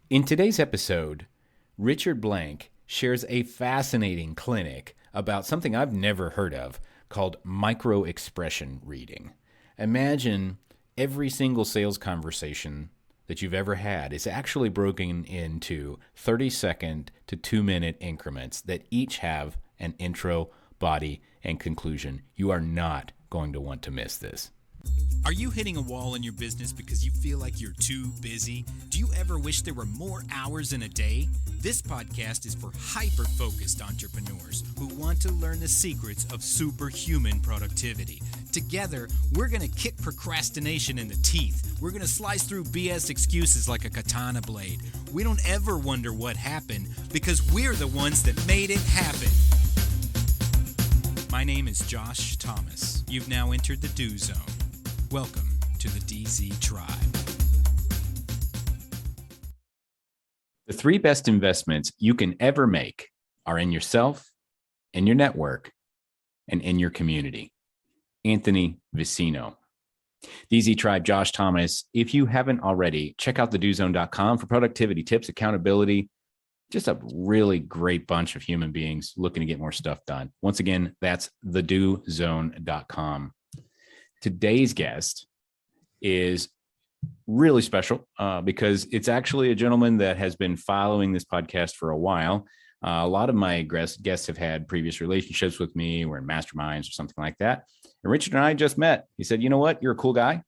In today's episode, Richard Blank shares a fascinating clinic about something I've never heard of called micro expression reading. Imagine every single sales conversation that you've ever had is actually broken into 30-second to 2-minute increments that each have an intro, body, and conclusion. You are not going to want to miss this. Are you hitting a wall in your business because you feel like you're too busy? Do you ever wish there were more hours in a day? This podcast is for hyper-focused entrepreneurs who want to learn the secrets of superhuman productivity. Together, we're going to kick procrastination in the teeth. We're going to slice through BS excuses like a katana blade. We don't ever wonder what happened because we're the ones that made it happen. My name is Josh Thomas. You've now entered the Do Zone. Welcome to the DZ Tribe. The 3 best investments you can ever make are in yourself, in your network, and in your community. Anthony Vicino. DZ Tribe, Josh Thomas. If you haven't already, check out thedozone.com for productivity tips, accountability, just a really great bunch of human beings looking to get more stuff done. Once again, that's thedozone.com. Today's guest is really special because it's actually a gentleman that has been following this podcast for a while. A lot of my guests have had previous relationships with me. We're in masterminds or something like that. And Richard and I just met. He said, you know what? You're a cool guy.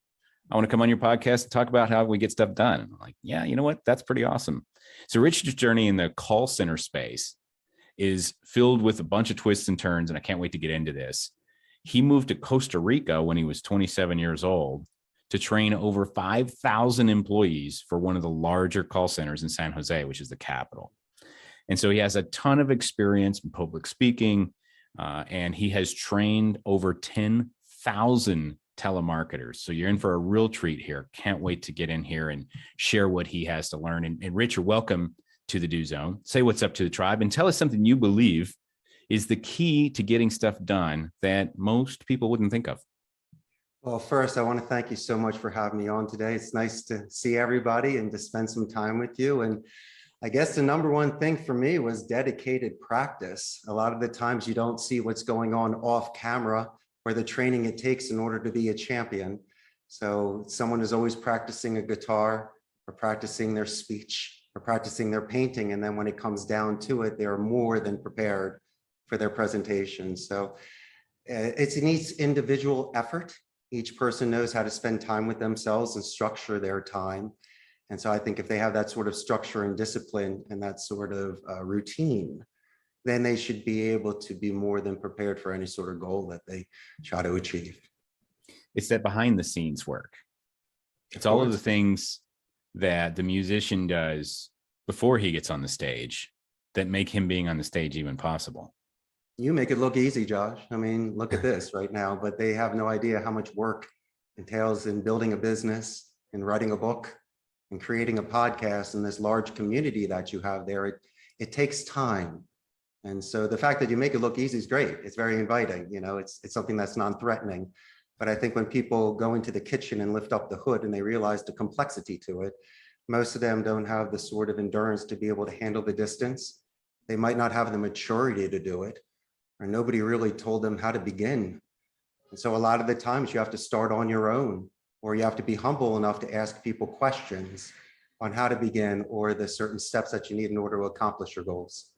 I want to come on your podcast and talk about how we get stuff done. And I'm like, yeah, you know what? That's pretty awesome. So Richard's journey in the call center space is filled with a bunch of twists and turns, and I can't wait to get into this. He moved to Costa Rica when he was 27 years old to train over 5,000 employees for one of the larger call centers in San Jose, which is the capital. And so he has a ton of experience in public speaking, and he has trained over 10,000 telemarketers. So you're in for a real treat here. Can't wait to get in here and share what he has to learn. And Richard, welcome to the Do Zone. Say what's up to the tribe and tell us something you believe is the key to getting stuff done that most people wouldn't think of. Well, first, I want to thank you so much for having me on today. It's nice to see everybody and to spend some time with you. And I guess the number one thing for me was dedicated practice. A lot of the times you don't see what's going on off camera or the training it takes in order to be a champion. So someone is always practicing a guitar or practicing their speech or practicing their painting. And then when it comes down to it, they are more than prepared for their presentation. So it's an each individual effort. Each person knows how to spend time with themselves and structure their time. And so I think if they have that sort of structure and discipline and that sort of routine, then they should be able to be more than prepared for any sort of goal that they try to achieve. It's that behind the scenes work. It's all of the things that the musician does before he gets on the stage that make him being on the stage even possible. You make it look easy, Josh. I mean, look at this right now, but they have no idea how much work entails in building a business and writing a book and creating a podcast and this large community that you have there. It takes time. And so the fact that you make it look easy is great. It's very inviting. You know, it's something that's non-threatening. But I think when people go into the kitchen and lift up the hood and they realize the complexity to it, most of them don't have the sort of endurance to be able to handle the distance. They might not have the maturity to do it, or nobody really told them how to begin. And so a lot of the times you have to start on your own, or you have to be humble enough to ask people questions on how to begin or the certain steps that you need in order to accomplish your goals.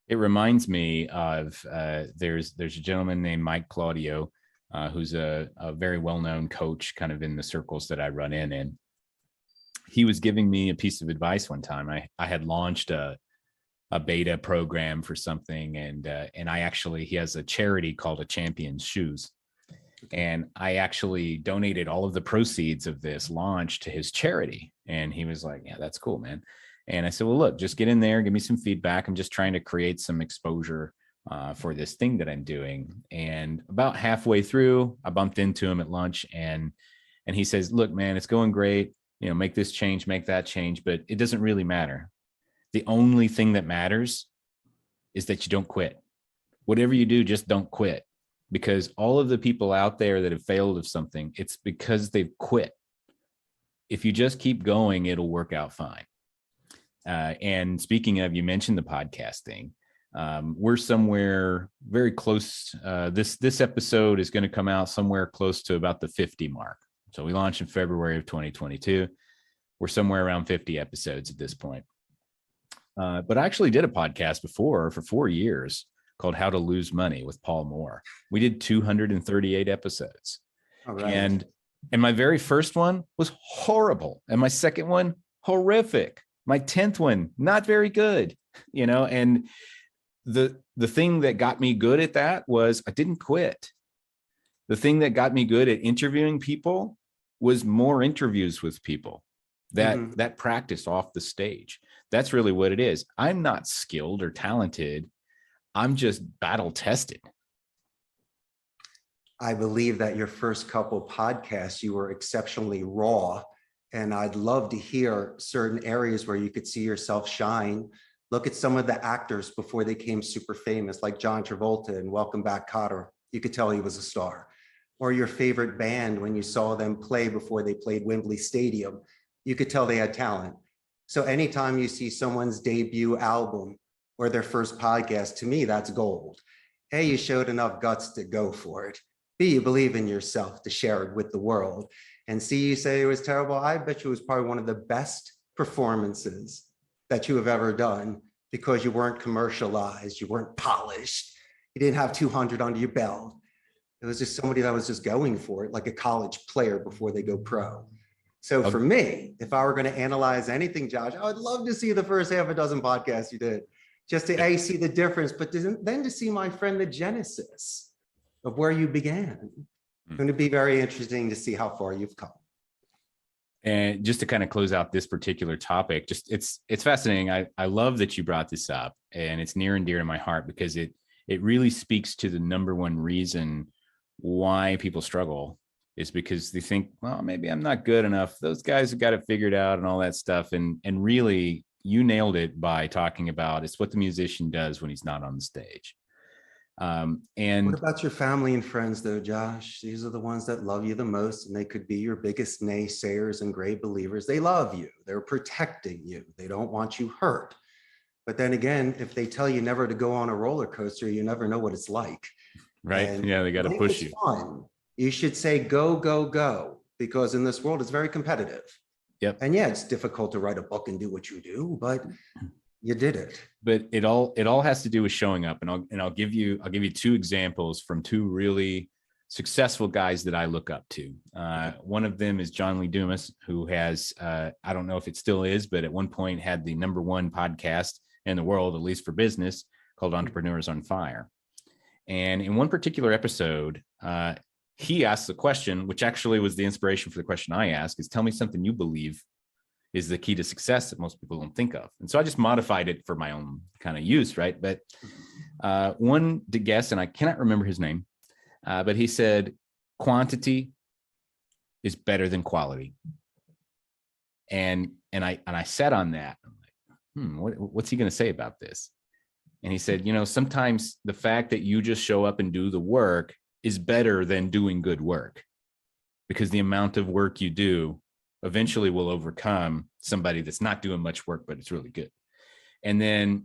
It reminds me of there's a gentleman named Mike Claudio, who's a very well-known coach kind of in the circles that I run in. And he was giving me a piece of advice one time. I had launched a beta program for something. And he has a charity called A Champion's Shoes. And I actually donated all of the proceeds of this launch to his charity. And he was like, yeah, that's cool, man. And I said, well, look, just get in there, give me some feedback. I'm just trying to create some exposure for this thing that I'm doing. And about halfway through, I bumped into him at lunch and he says, look, man, it's going great. You know, make this change, make that change, but it doesn't really matter. The only thing that matters is that you don't quit. Whatever you do, just don't quit, because all of the people out there that have failed of something, it's because they've quit. If you just keep going, it'll work out fine. And speaking of, you mentioned the podcasting. We're somewhere very close. This episode is going to come out somewhere close to about the 50 mark. So we launched in February of 2022. We're somewhere around 50 episodes at this point. But I actually did a podcast before for 4 years called How to Lose Money with Paul Moore. We did 238 episodes. All right. And my very first one was horrible. And my second one, horrific. My 10th one, not very good, and the thing that got me good at that was I didn't quit. The thing that got me good at interviewing people was more interviews with people, that practice off the stage. That's really what it is. I'm not skilled or talented. I'm just battle tested. I believe that your first couple podcasts, you were exceptionally raw. And I'd love to hear certain areas where you could see yourself shine. Look at some of the actors before they became super famous, like John Travolta in Welcome Back, Kotter. You could tell he was a star. Or your favorite band when you saw them play before they played Wembley Stadium. You could tell they had talent. So anytime you see someone's debut album or their first podcast, to me, that's gold. A, you showed enough guts to go for it. B, you believe in yourself to share it with the world. And C, you say it was terrible. I bet you it was probably one of the best performances that you have ever done because you weren't commercialized, you weren't polished, you didn't have 200 under your belt. It was just somebody that was just going for it, like a college player before they go pro. So for me, if I were going to analyze anything, Josh, I would love to see the first half a dozen podcasts you did, just to A, see the difference, but then to see, my friend, the genesis of where you began. It's going to be very interesting to see how far you've come. And just to kind of close out this particular topic, it's fascinating. I love that you brought this up, and it's near and dear to my heart because it really speaks to the number one reason why people struggle is because they think, well, maybe I'm not good enough. Those guys have got it figured out and all that stuff. And really, you nailed it by talking about it's what the musician does when he's not on the stage. And what about your family and friends though, Josh? These are the ones that love you the most, and they could be your biggest naysayers and great believers. They love you. They're protecting you. They don't want you hurt. But then again, if they tell you never to go on a roller coaster, you never know what it's like. Right. And yeah. They got to push you. Fun. You should say, go, go, go, because in this world, it's very competitive. Yep. And yeah, it's difficult to write a book and do what you do, but you did it. But it all has to do with showing up. And I'll give you 2 examples from 2 really successful guys that I look up to. One of them is John Lee Dumas, who has, I don't know if it still is, but at one point had the #1 podcast in the world, at least for business, called Entrepreneurs on Fire. And in one particular episode, he asked the question, which actually was the inspiration for the question I asked, is tell me something you believe is the key to success that most people don't think of. And so I just modified it for my own kind of use, right? But one to guess, and I cannot remember his name, but he said, quantity is better than quality. And I sat on that. I'm like, what's he going to say about this? And he said, sometimes the fact that you just show up and do the work is better than doing good work, because the amount of work you do eventually will overcome somebody that's not doing much work, but it's really good. And then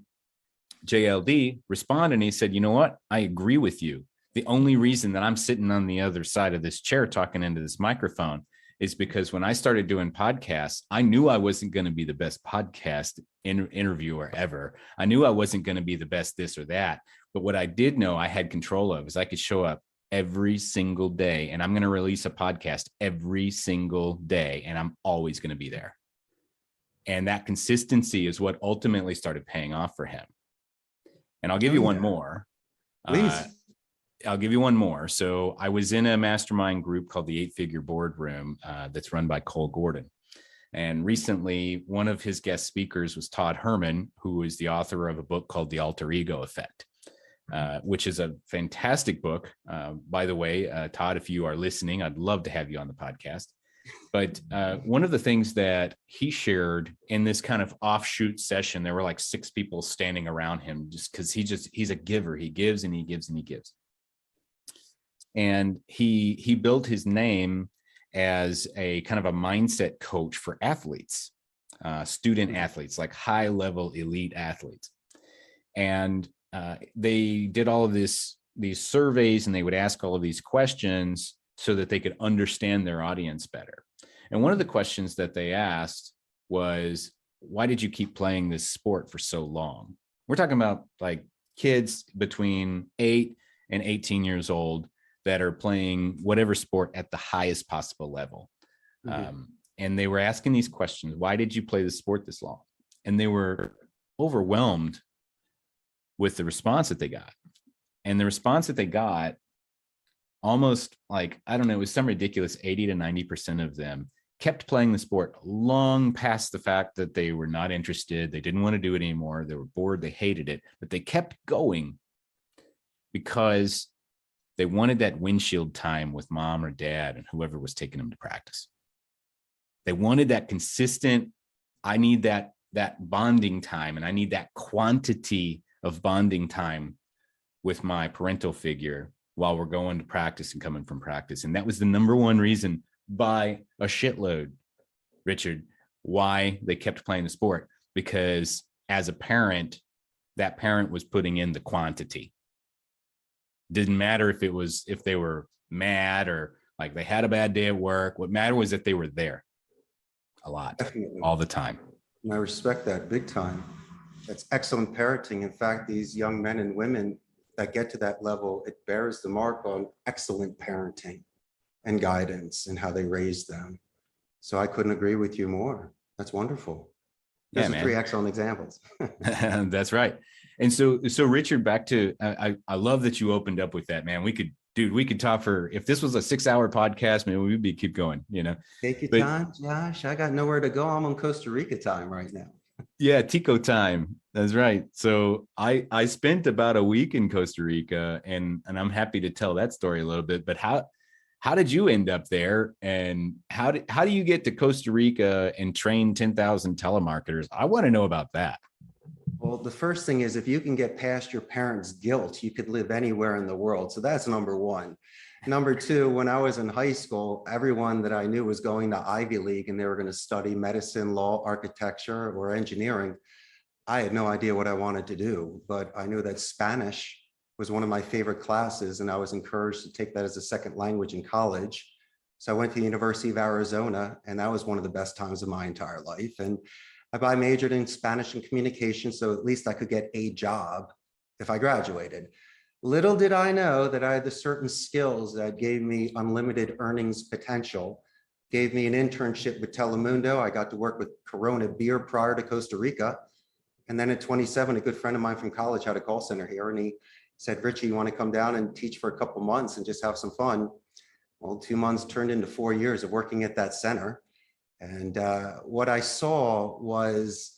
JLD responded and he said, you know what? I agree with you. The only reason that I'm sitting on the other side of this chair talking into this microphone is because when I started doing podcasts, I knew I wasn't going to be the best podcast interviewer ever. I knew I wasn't going to be the best this or that. But what I did know I had control of is I could show up every single day, and I'm going to release a podcast every single day, and I'm always going to be there. And that consistency is what ultimately started paying off for him. And I'll give you one more. Please. I'll give you one more. So I was in a mastermind group called the 8-Figure Boardroom that's run by Cole Gordon. And recently, one of his guest speakers was Todd Herman, who is the author of a book called The Alter Ego Effect. Which is a fantastic book. By the way, Todd, if you are listening, I'd love to have you on the podcast. But one of the things that he shared in this kind of offshoot session, there were like 6 people standing around him just because he's a giver. He gives and he gives and he gives. And he built his name as a kind of a mindset coach for athletes. student athletes, like high level elite athletes. And they did all of these surveys, and they would ask all of these questions so that they could understand their audience better. And one of the questions that they asked was, why did you keep playing this sport for so long? We're talking about like kids between 8 and 18 years old that are playing whatever sport at the highest possible level. Mm-hmm. And they were asking these questions. Why did you play the sport this long? And they were overwhelmed with the response that they got. And the response that they got, almost like, I don't know, it was some ridiculous 80 to 90% of them kept playing the sport long past the fact that they were not interested. They didn't want to do it anymore. They were bored. They hated it, but they kept going because they wanted that windshield time with mom or dad and whoever was taking them to practice. They wanted that consistent, I need that bonding time, and I need that quantity of bonding time with my parental figure while we're going to practice and coming from practice. And that was the number one reason by a shitload, Richard, why they kept playing the sport. Because as a parent, that parent was putting in the quantity. Didn't matter if they were mad or like they had a bad day at work. What mattered was that they were there a lot. Definitely. All the time. And I respect that big time. That's excellent parenting. In fact, these young men and women that get to that level, it bears the mark on excellent parenting and guidance and how they raise them. So I couldn't agree with you more. That's wonderful. Those are 3 excellent examples. That's right. And so Richard, back to, I love that you opened up with that, man. We could talk for, if this was a 6-hour podcast, maybe we'd keep going, Take your time, Josh. I got nowhere to go. I'm on Costa Rica time right now. Yeah, Tico time. That's right. So I spent about a week in Costa Rica, and I'm happy to tell that story a little bit. But how did you end up there, and how do you get to Costa Rica and train 10,000 telemarketers? I want to know about that. Well, the first thing is, if you can get past your parents' guilt, you could live anywhere in the world. So that's number one. Number two, when I was in high school, everyone that I knew was going to Ivy League and they were going to study medicine, law, architecture, or engineering. I had no idea what I wanted to do, but I knew that Spanish was one of my favorite classes, and I was encouraged to take that as a second language in college. So I went to the University of Arizona, and that was one of the best times of my entire life. And I majored in Spanish and communication, so at least I could get a job if I graduated. Little did I know that I had the certain skills that gave me unlimited earnings potential, gave me an internship with Telemundo. I got to work with Corona beer prior to Costa Rica. And then at 27, a good friend of mine from college had a call center here, and he said, Richie, you want to come down and teach for a couple months and just have some fun? Well, 2 months turned into 4 years of working at that center. And what I saw was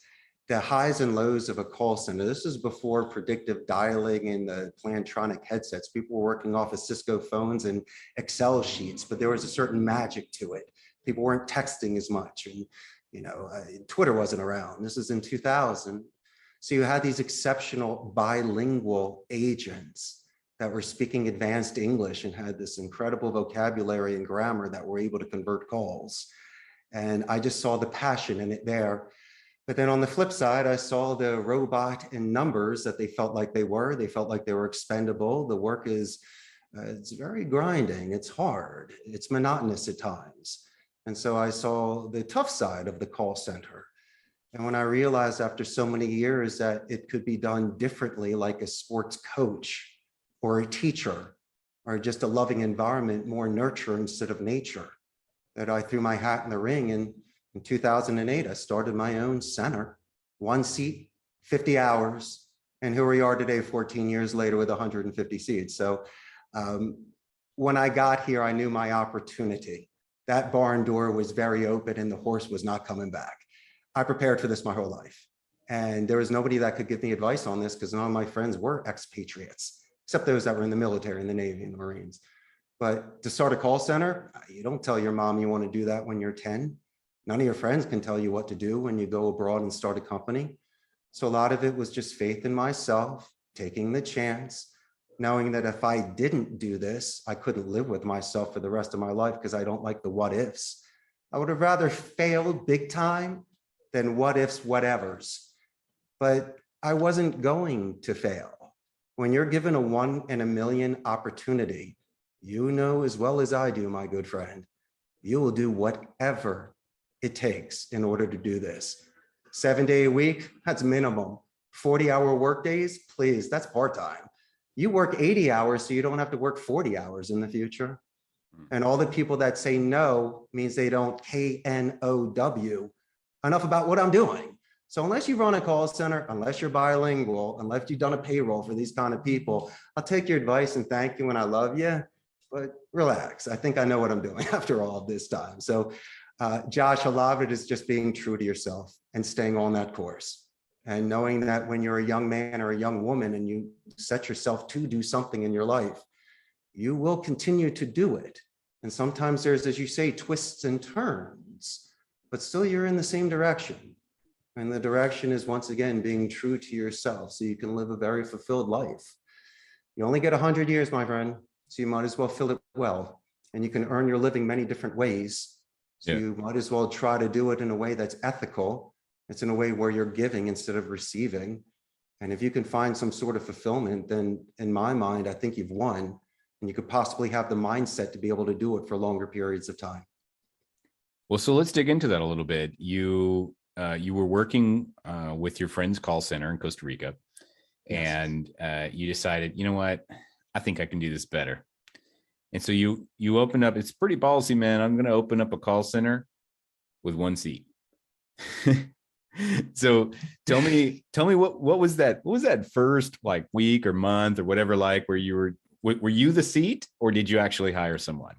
the highs and lows of a call center. This is before predictive dialing and the Plantronic headsets. People were working off of Cisco phones and Excel sheets, but there was a certain magic to it. People weren't texting as much, and Twitter wasn't around. This is in 2000. So you had these exceptional bilingual agents that were speaking advanced English and had this incredible vocabulary and grammar that were able to convert calls. And I just saw the passion in it there. But then on the flip side, I saw the robot in numbers that they felt like they were. They felt like they were expendable. The work is, it's very grinding. It's hard. It's monotonous at times. And so I saw the tough side of the call center. And when I realized after so many years that it could be done differently, like a sports coach or a teacher, or just a loving environment, more nurture instead of nature, that I threw my hat in the ring. And in 2008, I started my own center, 1 seat, 50 hours. And here we are today, 14 years later, with 150 seats. So when I got here, I knew my opportunity. That barn door was very open and the horse was not coming back. I prepared for this my whole life. And there was nobody that could give me advice on this, because none of my friends were expatriates, except those that were in the military, in the Navy, and the Marines. But to start a call center, you don't tell your mom you want to do that when you're 10. None of your friends can tell you what to do when you go abroad and start a company. So a lot of it was just faith in myself, taking the chance, knowing that if I didn't do this, I couldn't live with myself for the rest of my life, because I don't like the what ifs. I would have rather failed big time than what ifs, whatevers. But I wasn't going to fail. When you're given a 1 in a million opportunity, you know as well as I do, my good friend, you will do whatever it takes in order to do this. 7-day a week, that's minimum. 40-hour work days, please, that's part-time. You work 80 hours so you don't have to work 40 hours in the future. And all the people that say no means they don't KNOW enough about what I'm doing. So unless you run a call center, unless you're bilingual, unless you've done a payroll for these kind of people, I'll take your advice and thank you and I love you, but relax. I think I know what I'm doing after all of this time. So Josh, a lot of it is just being true to yourself and staying on that course. And knowing that when you're a young man or a young woman and you set yourself to do something in your life, you will continue to do it. And sometimes there's, as you say, twists and turns, but still you're in the same direction. And the direction is, once again, being true to yourself so you can live a very fulfilled life. You only get 100 years, my friend, so you might as well fill it well. And you can earn your living many different ways. So you might as well try to do it in a way that's ethical. It's in a way where you're giving instead of receiving. And if you can find some sort of fulfillment, then in my mind, I think you've won. And you could possibly have the mindset to be able to do it for longer periods of time. Well, so let's dig into that a little bit. You were working with your friend's call center in Costa Rica, and you decided, you know what, I think I can do this better. And so you open up, it's pretty ballsy, man. I'm going to open up a call center with one seat. So tell me what was that? What was that first like week or month or whatever, like where you were you the seat or did you actually hire someone?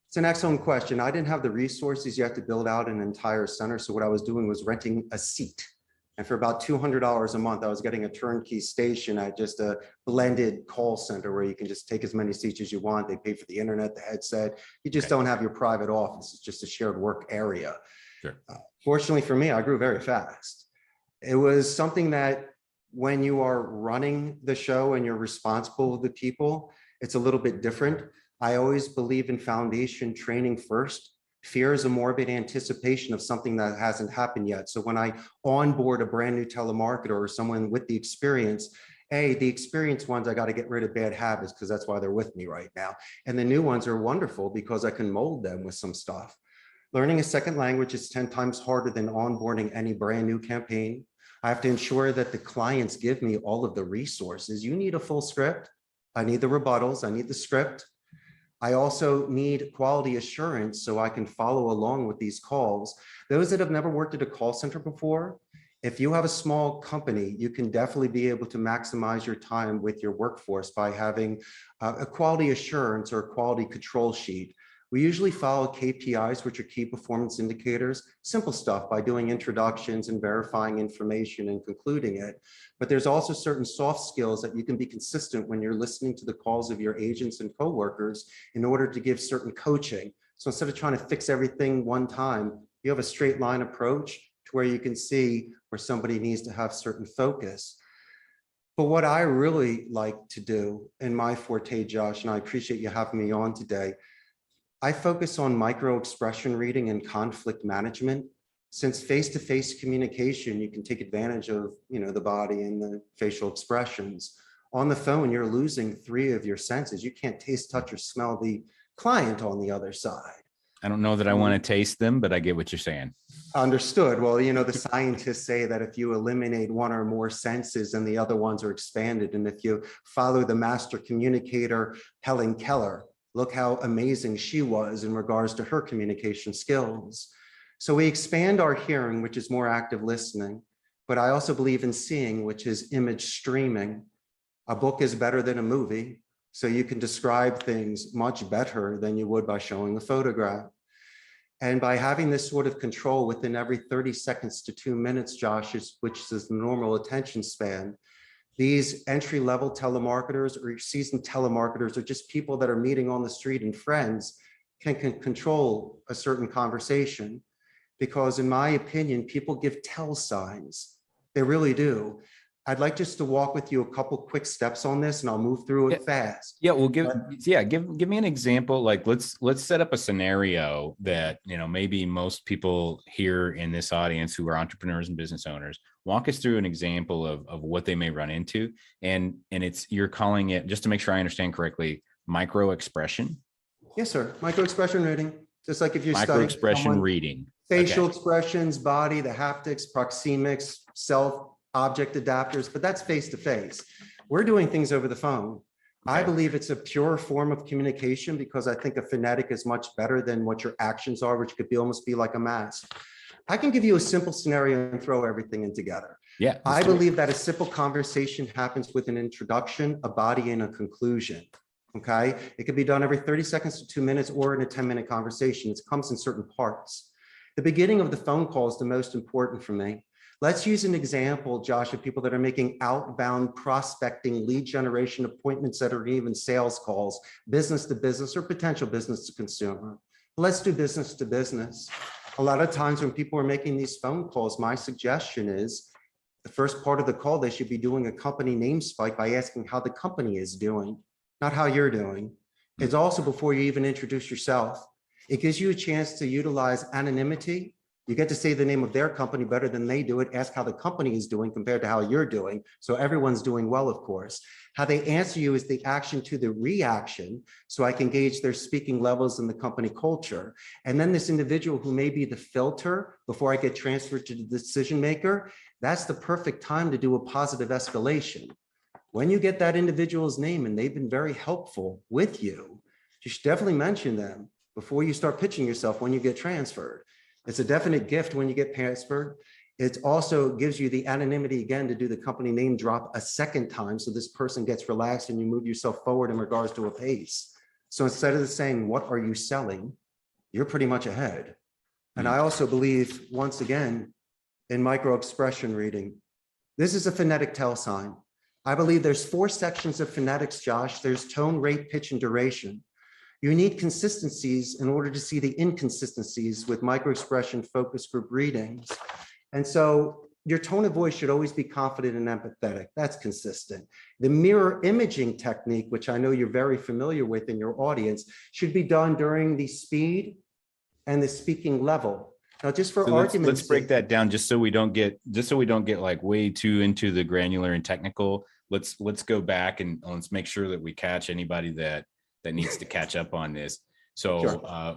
It's an excellent question. I didn't have the resources yet to build out an entire center. So what I was doing was renting a seat. And for about $200 a month, I was getting a turnkey station at just a blended call center where you can just take as many seats as you want. They pay for the internet, the headset. You just don't have your private office. It's just a shared work area. Sure. Fortunately for me, I grew very fast. It was something that when you are running the show and you're responsible with the people, it's a little bit different. I always believe in foundation training first. Fear is a morbid anticipation of something that hasn't happened yet. So when I onboard a brand new telemarketer or someone with the experience, the experienced ones, I got to get rid of bad habits because that's why they're with me right now. And the new ones are wonderful because I can mold them with some stuff. Learning a second language is 10 times harder than onboarding any brand new campaign. I have to ensure that the clients give me all of the resources. You need a full script. I need the rebuttals. I need the script. I also need quality assurance so I can follow along with these calls. Those that have never worked at a call center before, if you have a small company, you can definitely be able to maximize your time with your workforce by having a quality assurance or a quality control sheet. We usually follow KPIs, which are key performance indicators, simple stuff by doing introductions and verifying information and concluding it. But there's also certain soft skills that you can be consistent when you're listening to the calls of your agents and coworkers in order to give certain coaching. So instead of trying to fix everything one time, you have a straight line approach to where you can see where somebody needs to have certain focus. But what I really like to do in my forte, Josh, and I appreciate you having me on today, I focus on micro expression reading and conflict management. Since face-to-face communication, you can take advantage of, the body and the facial expressions. On the phone, you're losing 3 of your senses. You can't taste, touch, or smell the client on the other side. I don't know that I want to taste them, but I get what you're saying. Understood. Well, the scientists say that if you eliminate one or more senses and the other ones are expanded, and if you follow the master communicator, Helen Keller, look how amazing she was in regards to her communication skills. So we expand our hearing, which is more active listening, but I also believe in seeing, which is image streaming. A book is better than a movie, so you can describe things much better than you would by showing a photograph. And by having this sort of control within every 30 seconds to 2 minutes, Josh, which is the normal attention span, these entry-level telemarketers or seasoned telemarketers or just people that are meeting on the street and friends can control a certain conversation. Because in my opinion, people give tell signs. They really do. I'd like just to walk with you a couple quick steps on this, and I'll move through it fast. Yeah, well, give me an example. Like let's set up a scenario that, maybe most people here in this audience who are entrepreneurs and business owners. Walk us through an example of what they may run into. And you're calling it, just to make sure I understand correctly, micro expression. Yes, sir. Micro expression reading. Just like if you're micro studying expression reading. Facial expressions, body, the haptics, proxemics, self, object adapters, but that's face to face. We're doing things over the phone. I believe it's a pure form of communication because I think a phonetic is much better than what your actions are, which could almost be like a mask. I can give you a simple scenario and throw everything in together. Yeah. I believe that a simple conversation happens with an introduction, a body, and a conclusion. Okay. It could be done every 30 seconds to 2 minutes or in a 10-minute conversation. It comes in certain parts. The beginning of the phone call is the most important for me. Let's use an example, Josh, of people that are making outbound prospecting, lead generation appointments that are even sales calls, business to business or potential business to consumer. Let's do business to business. A lot of times when people are making these phone calls, my suggestion is the first part of the call, they should be doing a company name spike by asking how the company is doing, not how you're doing. It's also before you even introduce yourself. It gives you a chance to utilize anonymity. You get to say the name of their company better than they do it. Ask how the company is doing compared to how you're doing. So everyone's doing well, of course. How they answer you is the action to the reaction. So I can gauge their speaking levels in the company culture. And then this individual who may be the filter before I get transferred to the decision maker, that's the perfect time to do a positive escalation. When you get that individual's name and they've been very helpful with you, you should definitely mention them before you start pitching yourself when you get transferred. It's a definite gift when you get transferred. It also gives you the anonymity again to do the company name drop a second time. So this person gets relaxed and you move yourself forward in regards to a pace. So instead of saying, what are you selling? You're pretty much ahead. And I also believe, once again, in micro expression reading, this is a phonetic tell sign. I believe there's 4 sections of phonetics, Josh. There's tone, rate, pitch, and duration. You need consistencies in order to see the inconsistencies with micro expression focus group readings. And so your tone of voice should always be confident and empathetic. That's consistent. The mirror imaging technique, which I know you're very familiar with in your audience, should be done during the speed and the speaking level. Now, just for argument's let's break sake, that down just so we don't get like way too into the granular and technical. Let's go back and let's make sure that we catch anybody that needs to catch up on this. So sure.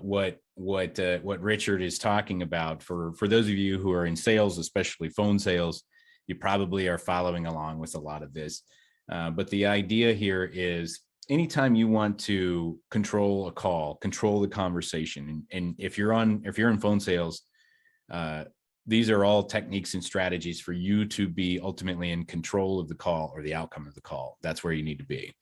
What Richard is talking about for those of you who are in sales, especially phone sales, you probably are following along with a lot of this. But the idea here is anytime you want to control a call, control the conversation, and if you're in phone sales, these are all techniques and strategies for you to be ultimately in control of the call or the outcome of the call. That's where you need to be.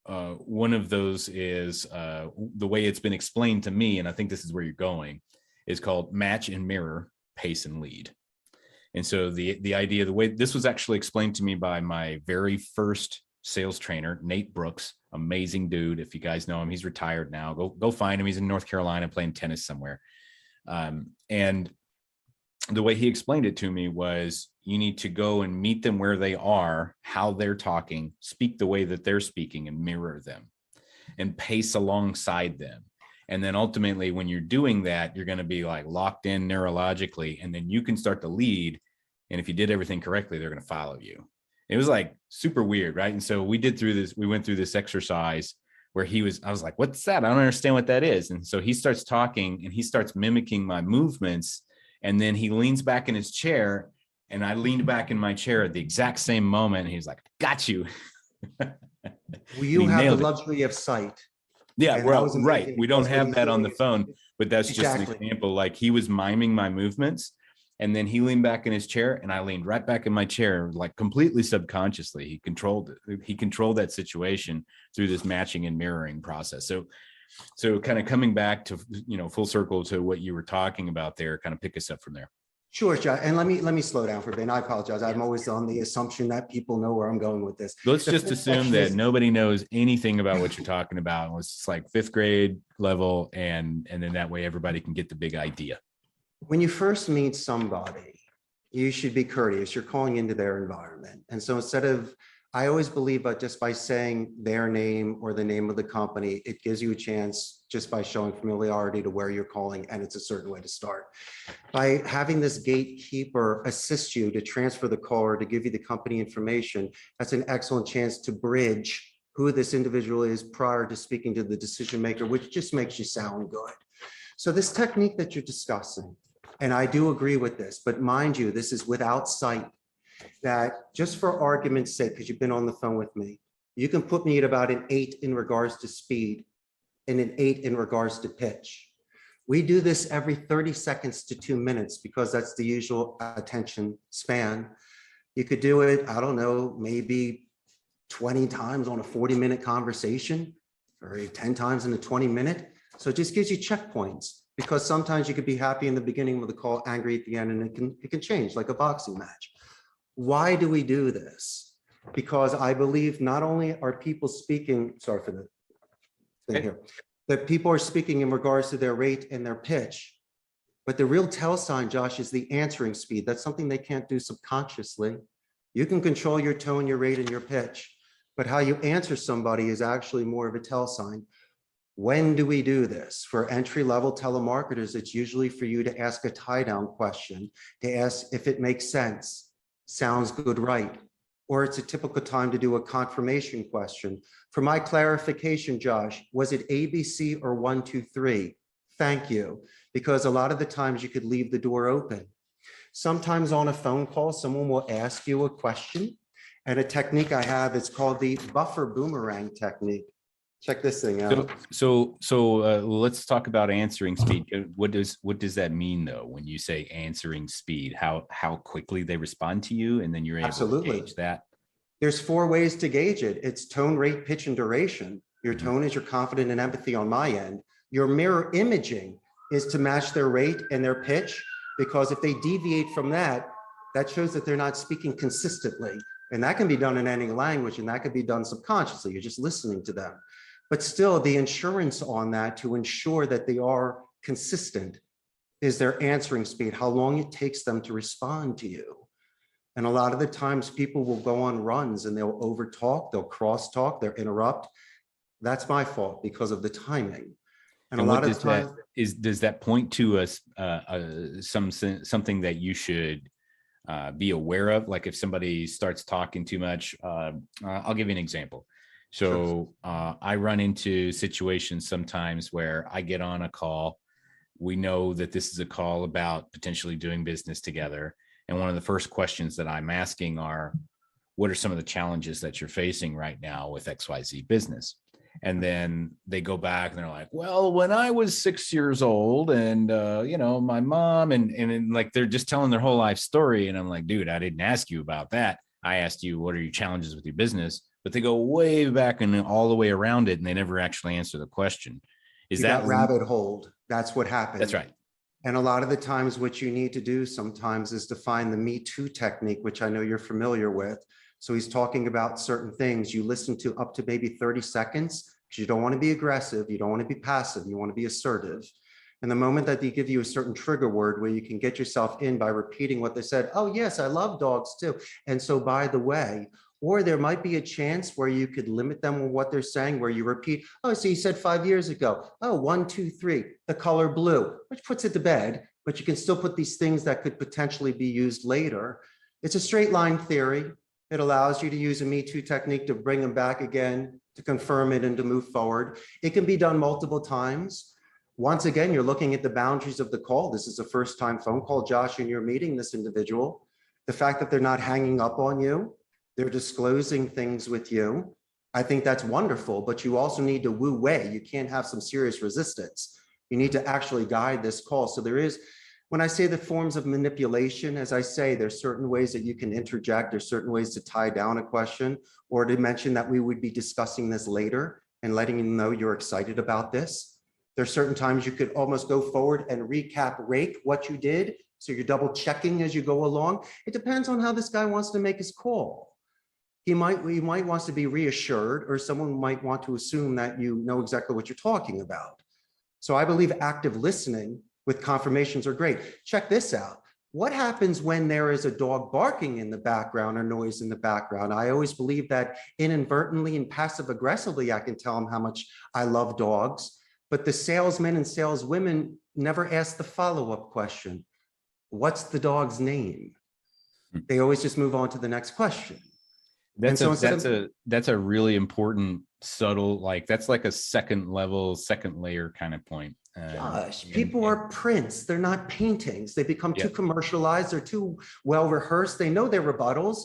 One of those is the way it's been explained to me, and I think this is where you're going, is called match and mirror, pace and lead. And so the idea, the way this was actually explained to me by my very first sales trainer, Nate Brooks, amazing dude. If you guys know him, he's retired now. Go find him. He's in North Carolina playing tennis somewhere. And the way he explained it to me was you need to go and meet them where they are, how they're talking, speak the way that they're speaking and mirror them and pace alongside them. And then ultimately, when you're doing that, you're going to be like locked in neurologically, and then you can start to lead. And if you did everything correctly, they're going to follow you. It was like super weird, right? And so we went through this exercise where I was like, what's that? I don't understand what that is. And so he starts talking and he starts mimicking my movements. And then he leans back in his chair and I leaned back in my chair at the exact same moment. And he's like, got you. Well, you have the luxury of sight. Yeah, well, right. We don't have that on the phone, but that's just an example. Like he was miming my movements and then he leaned back in his chair and I leaned right back in my chair, like completely subconsciously. He controlled that situation through this matching and mirroring process. So kind of coming back to, full circle to what you were talking about there, kind of pick us up from there. Sure, John. And let me slow down for a bit. I apologize. I'm always on the assumption that people know where I'm going with this. Let's just assume that nobody knows anything about what you're talking about. It's like 5th grade level. And then that way everybody can get the big idea. When you first meet somebody, you should be courteous. You're calling into their environment. And so instead of, I always believe that just by saying their name or the name of the company, it gives you a chance just by showing familiarity to where you're calling, and it's a certain way to start. By having this gatekeeper assist you to transfer the call or to give you the company information, that's an excellent chance to bridge who this individual is prior to speaking to the decision maker, which just makes you sound good. So this technique that you're discussing, and I do agree with this, but mind you, this is without sight, that just for argument's sake, because you've been on the phone with me, you can put me at about an 8 in regards to speed and an 8 in regards to pitch. We do this every 30 seconds to 2 minutes because that's the usual attention span. You could do it, I don't know, maybe 20 times on a 40-minute conversation or 10 times in a 20-minute. So it just gives you checkpoints, because sometimes you could be happy in the beginning with the call, angry at the end, and it can change like a boxing match. Why do we do this? Because I believe not only are people speaking, sorry for the thing here, that people are speaking in regards to their rate and their pitch, but the real tell sign, Josh, is the answering speed. That's something they can't do subconsciously. You can control your tone, your rate, and your pitch, but how you answer somebody is actually more of a tell sign. When do we do this? For entry-level telemarketers, it's usually for you to ask a tie-down question, to ask if it makes sense, sounds good, right? Or it's a typical time to do a confirmation question. For my clarification, Josh, was it ABC or 1, 2, 3? Thank you. Because a lot of the times you could leave the door open. Sometimes on a phone call, someone will ask you a question, and a technique I have, it's called the buffer boomerang technique. Check this thing out. So let's talk about answering speed. What does that mean though? When you say answering speed, how quickly they respond to you, and then you're able to gauge that? There's 4 ways to gauge it. It's tone, rate, pitch, and duration. Your tone is your confidence and empathy on my end. Your mirror imaging is to match their rate and their pitch, because if they deviate from that, that shows that they're not speaking consistently. And that can be done in any language, and that could be done subconsciously. You're just listening to them. But still, the insurance on that to ensure that they are consistent is their answering speed, how long it takes them to respond to you. And a lot of the times people will go on runs and they'll overtalk, they'll crosstalk, they'll interrupt. That's my fault because of the timing. And a lot of times, does that point to us something that you should be aware of? Like if somebody starts talking too much, I'll give you an example. So I run into situations sometimes where I get on a call. We know that this is a call about potentially doing business together. And one of the first questions that I'm asking are, what are some of the challenges that you're facing right now with XYZ business? And then they go back and they're like, well, when I was 6 years old and, my mom and like, they're just telling their whole life story. And I'm like, dude, I didn't ask you about that. I asked you, what are your challenges with your business? But they go way back and all the way around it, and they never actually answer the question. Is that rabbit hole? That's what happened. That's right. And a lot of the times what you need to do sometimes is to find the Me Too technique, which I know you're familiar with. So he's talking about certain things. You listen to up to maybe 30 seconds because you don't want to be aggressive. You don't want to be passive. You want to be assertive. And the moment that they give you a certain trigger word where you can get yourself in by repeating what they said, oh, yes, I love dogs too. And so by the way, or there might be a chance where you could limit them on what they're saying, where you repeat, oh, so you said 5 years ago, oh, 1, 2, 3, the color blue, which puts it to bed, but you can still put these things that could potentially be used later. It's a straight line theory. It allows you to use a Me Too technique to bring them back again, to confirm it and to move forward. It can be done multiple times. Once again, you're looking at the boundaries of the call. This is a first time phone call, Josh, and you're meeting this individual. The fact that they're not hanging up on you, they're disclosing things with you. I think that's wonderful, but you also need to woo way. You can't have some serious resistance. You need to actually guide this call. So there is, when I say the forms of manipulation, as I say, there's certain ways that you can interject. There's certain ways to tie down a question or to mention that we would be discussing this later and letting you know you're excited about this. There's certain times you could almost go forward and rake what you did. So you're double checking as you go along. It depends on how this guy wants to make his call. He might want to be reassured, or someone might want to assume that you know exactly what you're talking about. So I believe active listening with confirmations are great. Check this out. What happens when there is a dog barking in the background or noise in the background? I always believe that inadvertently and passive aggressively, I can tell them how much I love dogs, but the salesmen and saleswomen never ask the follow-up question. What's the dog's name? They always just move on to the next question. That's a really important, subtle, like that's like a second layer kind of point. Gosh, people are prints. They're not paintings. They become too commercialized. They're too well rehearsed. They know their rebuttals.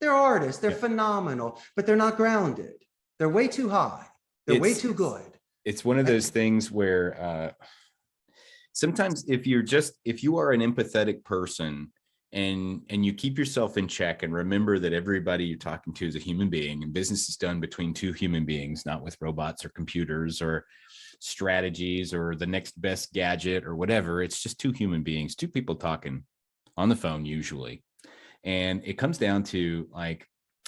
They're artists. They're phenomenal, but they're not grounded. They're way too high. They're way too good. It's one of those things where sometimes if you are an empathetic person and you keep yourself in check and remember that everybody you're talking to is a human being, and business is done between two human beings, not with robots or computers or strategies or the next best gadget or whatever. It's just two human beings, two people talking on the phone usually. And it comes down to, like,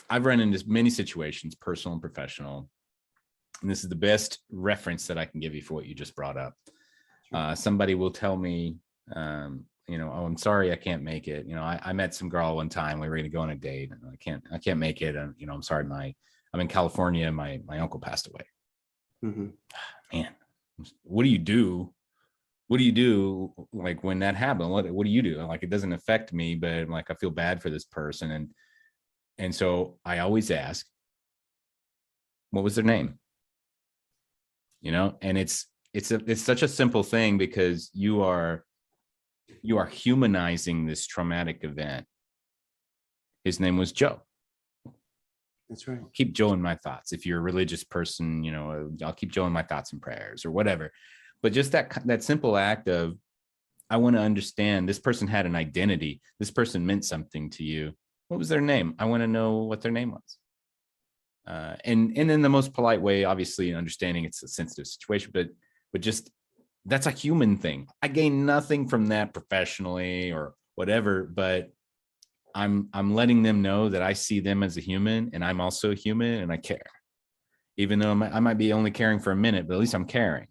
I've run into many situations, personal and professional, and this is the best reference that I can give you for what you just brought up. Somebody will tell me, oh, I'm sorry, I can't make it. I met some girl one time. We were going to go on a date, and I can't make it. And I'm sorry, I'm in California. My uncle passed away. Mm-hmm. Man, what do you do? What do you do? Like when that happened, what do you do? Like, it doesn't affect me, but like, I feel bad for this person. And so I always ask, what was their name? And it's such a simple thing, because you are humanizing this traumatic event. His name was Joe. That's right. I'll keep Joe in my thoughts. If you're a religious person, I'll keep Joe in my thoughts and prayers or whatever. But just that simple act of, I want to understand, this person had an identity. This person meant something to you. What was their name? I want to know what their name was. And in the most polite way, obviously, understanding it's a sensitive situation, but just, that's a human thing. I gain nothing from that professionally or whatever, but I'm letting them know that I see them as a human, and I'm also a human, and I care. Even though I might be only caring for a minute, but at least I'm caring.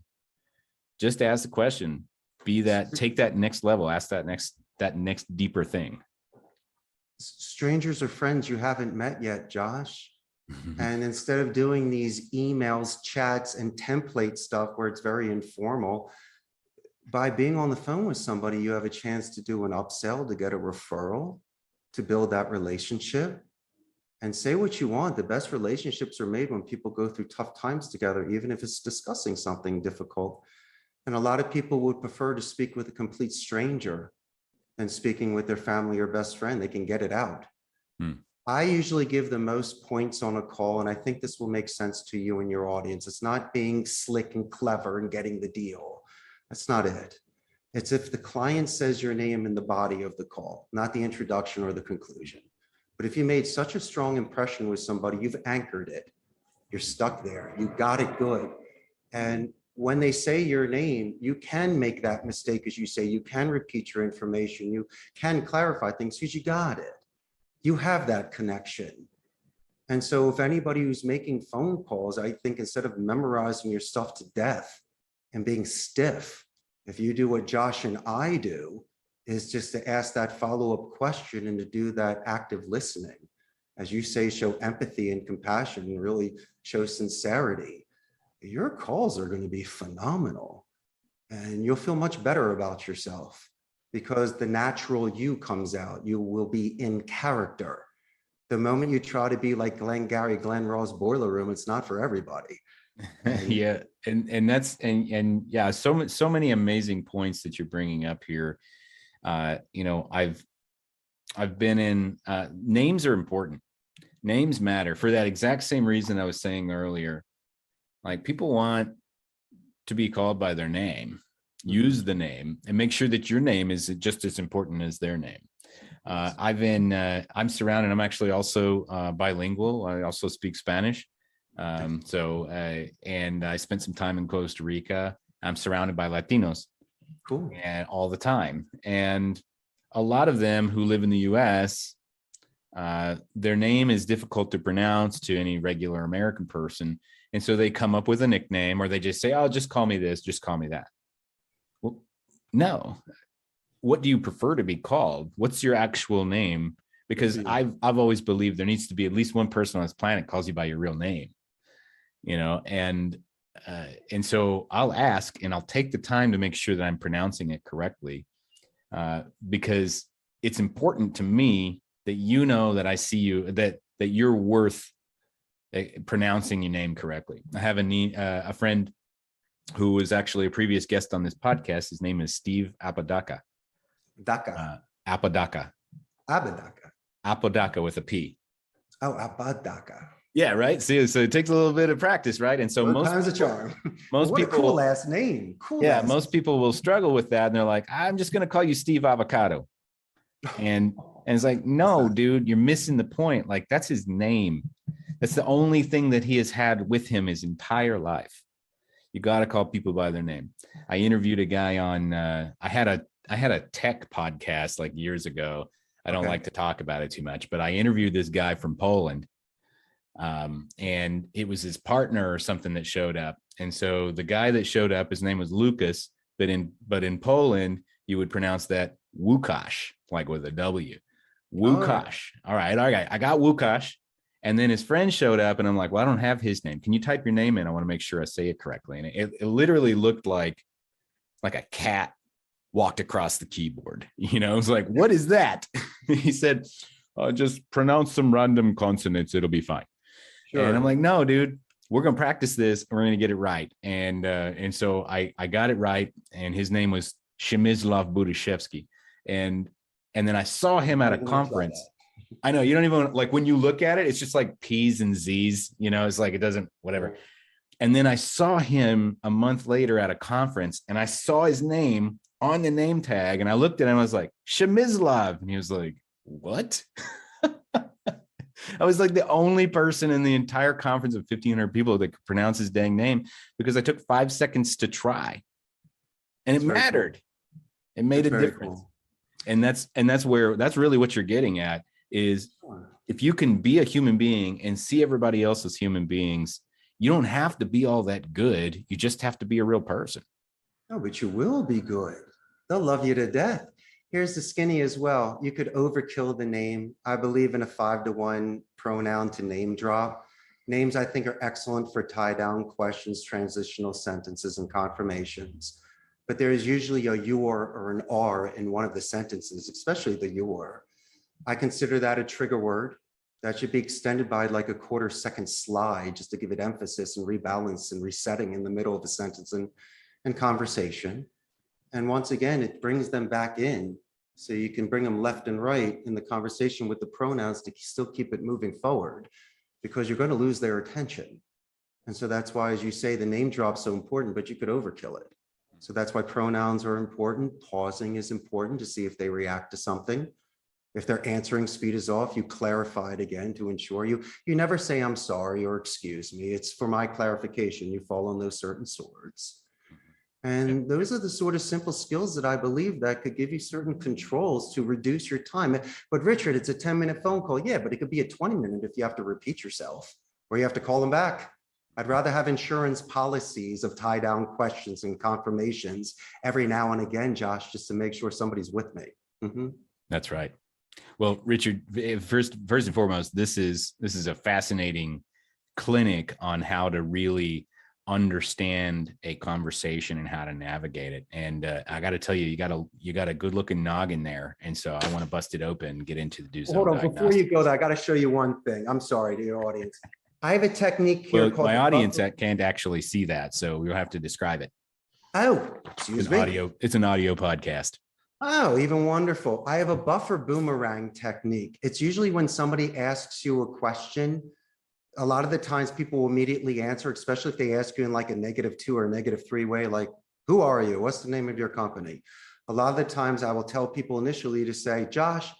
Just ask the question, take that next level, ask that next deeper thing. Strangers are friends you haven't met yet, Josh. And instead of doing these emails, chats, and template stuff where it's very informal, by being on the phone with somebody, you have a chance to do an upsell, to get a referral, to build that relationship. And say what you want. The best relationships are made when people go through tough times together, even if it's discussing something difficult. And a lot of people would prefer to speak with a complete stranger than speaking with their family or best friend. They can get it out. I usually give the most points on a call, and I think this will make sense to you and your audience. It's not being slick and clever and getting the deal. That's not it. It's if the client says your name in the body of the call, not the introduction or the conclusion. But if you made such a strong impression with somebody, you've anchored it. You're stuck there. You got it good. And when they say your name, you can make that mistake, as you say. You can repeat your information. You can clarify things because you got it. You have that connection. And so if anybody who's making phone calls, I think instead of memorizing your stuff to death and being stiff, if you do what Josh and I do, is just to ask that follow-up question and to do that active listening. As you say, show empathy and compassion and really show sincerity. Your calls are going to be phenomenal, and you'll feel much better about yourself because the natural you comes out. You will be in character. The moment you try to be like Glenn Ross Boiler Room, it's not for everybody. Yeah. And yeah, so many amazing points that you're bringing up here. I've been in, names are important. Names matter for that exact same reason I was saying earlier. Like, people want to be called by their name. Use the name and make sure that your name is just as important as their name. I'm surrounded. I'm actually also bilingual. I also speak Spanish. And I spent some time in Costa Rica. I'm surrounded by Latinos. Cool. And all the time. And a lot of them who live in the US, their name is difficult to pronounce to any regular American person. And so they come up with a nickname, or they just say, oh, just call me this, just call me that. Well, no. what do you prefer to be called? What's your actual name? Because I've always believed there needs to be at least one person on this planet calls you by your real name, and so I'll ask, and I'll take the time to make sure that I'm pronouncing it correctly, because it's important to me that that I see you, that you're worth pronouncing your name correctly. I have a friend who was actually a previous guest on this podcast. His name is Steve Apodaca. Apodaca. Apodaca with a P. Oh, Apodaca. Yeah, right. See, so it takes a little bit of practice, right? And so most times a charm. Most what people, a cool last name. Cool. Yeah, most people will struggle with that, and they're like, "I'm just going to call you Steve Avocado," and it's like, no, dude, you're missing the point. Like, that's his name. That's the only thing that he has had with him his entire life. You got to call people by their name. I interviewed a guy on. I had a tech podcast like years ago. I don't like to talk about it too much, but I interviewed this guy from Poland. And it was his partner or something that showed up. And so the guy that showed up, his name was Lucas, but in Poland, you would pronounce that Łukasz, like with a W. Łukasz. All right. I got Łukasz. And then his friend showed up, and I'm like, well, I don't have his name. Can you type your name in? I want to make sure I say it correctly. And it literally looked like a cat walked across the keyboard. I was like, what is that? He said, just pronounce some random consonants. It'll be fine. Sure. And I'm like, no, dude, we're going to practice this. And we're going to get it right. And so I got it right. And his name was Przemysław Budaszewski. And then I saw him at a conference. I know you don't even like when you look at it, it's just like P's and Z's, it's like, it doesn't, whatever. And then I saw him a month later at a conference, and I saw his name on the name tag, and I looked at him, I was like, Przemysław. And he was like, what? I was like the only person in the entire conference of 1,500 people that could pronounce his dang name, because I took 5 seconds to try, and it mattered. Cool. It made a difference. Cool. And that's really what you're getting at, is if you can be a human being and see everybody else as human beings, you don't have to be all that good. You just have to be a real person. No, but you will be good. They'll love you to death. Here's the skinny as well. You could overkill the name. I believe in a 5-to-1 pronoun to name drop. Names, I think, are excellent for tie-down questions, transitional sentences, and confirmations. But there is usually a your or an are in one of the sentences, especially the your. I consider that a trigger word. That should be extended by like a 1/4 second slide, just to give it emphasis and rebalance and resetting in the middle of the sentence and conversation. And once again, it brings them back in. So you can bring them left and right in the conversation with the pronouns to still keep it moving forward, because you're going to lose their attention. And so that's why, as you say, the name drop's so important, but you could overkill it. So that's why pronouns are important. Pausing is important to see if they react to something. If their answering speed is off, you clarify it again to ensure you never say, I'm sorry or excuse me. It's for my clarification. You fall on those certain swords. And those are the sort of simple skills that I believe that could give you certain controls to reduce your time. But Richard, it's a 10-minute phone call. Yeah, but it could be a 20-minute if you have to repeat yourself or you have to call them back. I'd rather have insurance policies of tie-down questions and confirmations every now and again, Josh, just to make sure somebody's with me. Mm-hmm. That's right. Well, Richard, first and foremost, this is a fascinating clinic on how to really understand a conversation and how to navigate it. And I got to tell you, you got a good looking noggin there. And so I want to bust it open and get into the do some. Hold on, before you go there, I got to show you one thing. I'm sorry to your audience. I have a technique here called my audience that can't actually see that, so we'll have to describe it. Oh, excuse me. It's an audio podcast. Oh, even wonderful. I have a buffer boomerang technique. It's usually when somebody asks you a question, a lot of the times people will immediately answer, especially if they ask you in like a -2 or a -3 way, like, who are you? What's the name of your company? A lot of the times I will tell people initially to say, Josh,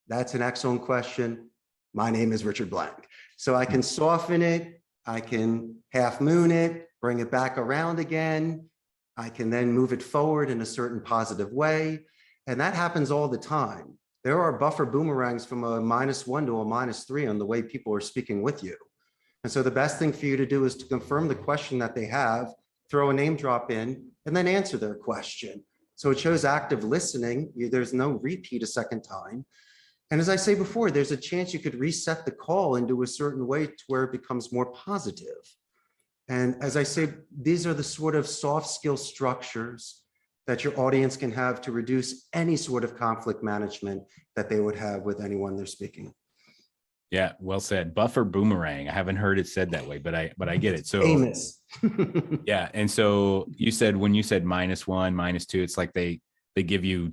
that's an excellent question. My name is Richard Blank. So I can soften it. I can half moon it, bring it back around again. I can then move it forward in a certain positive way. And that happens all the time. There are buffer boomerangs from a -1 to a -3 on the way people are speaking with you. And so the best thing for you to do is to confirm the question that they have, throw a name drop in, and then answer their question. So it shows active listening. There's no repeat a second time. And as I say before, there's a chance you could reset the call into a certain way to where it becomes more positive. And as I say, these are the sort of soft skill structures that your audience can have to reduce any sort of conflict management that they would have with anyone they're speaking. Yeah, well said. Buffer boomerang. I haven't heard it said that way, but I get it. So Amos. yeah. And so you said, when you said -1, -2, it's like they give you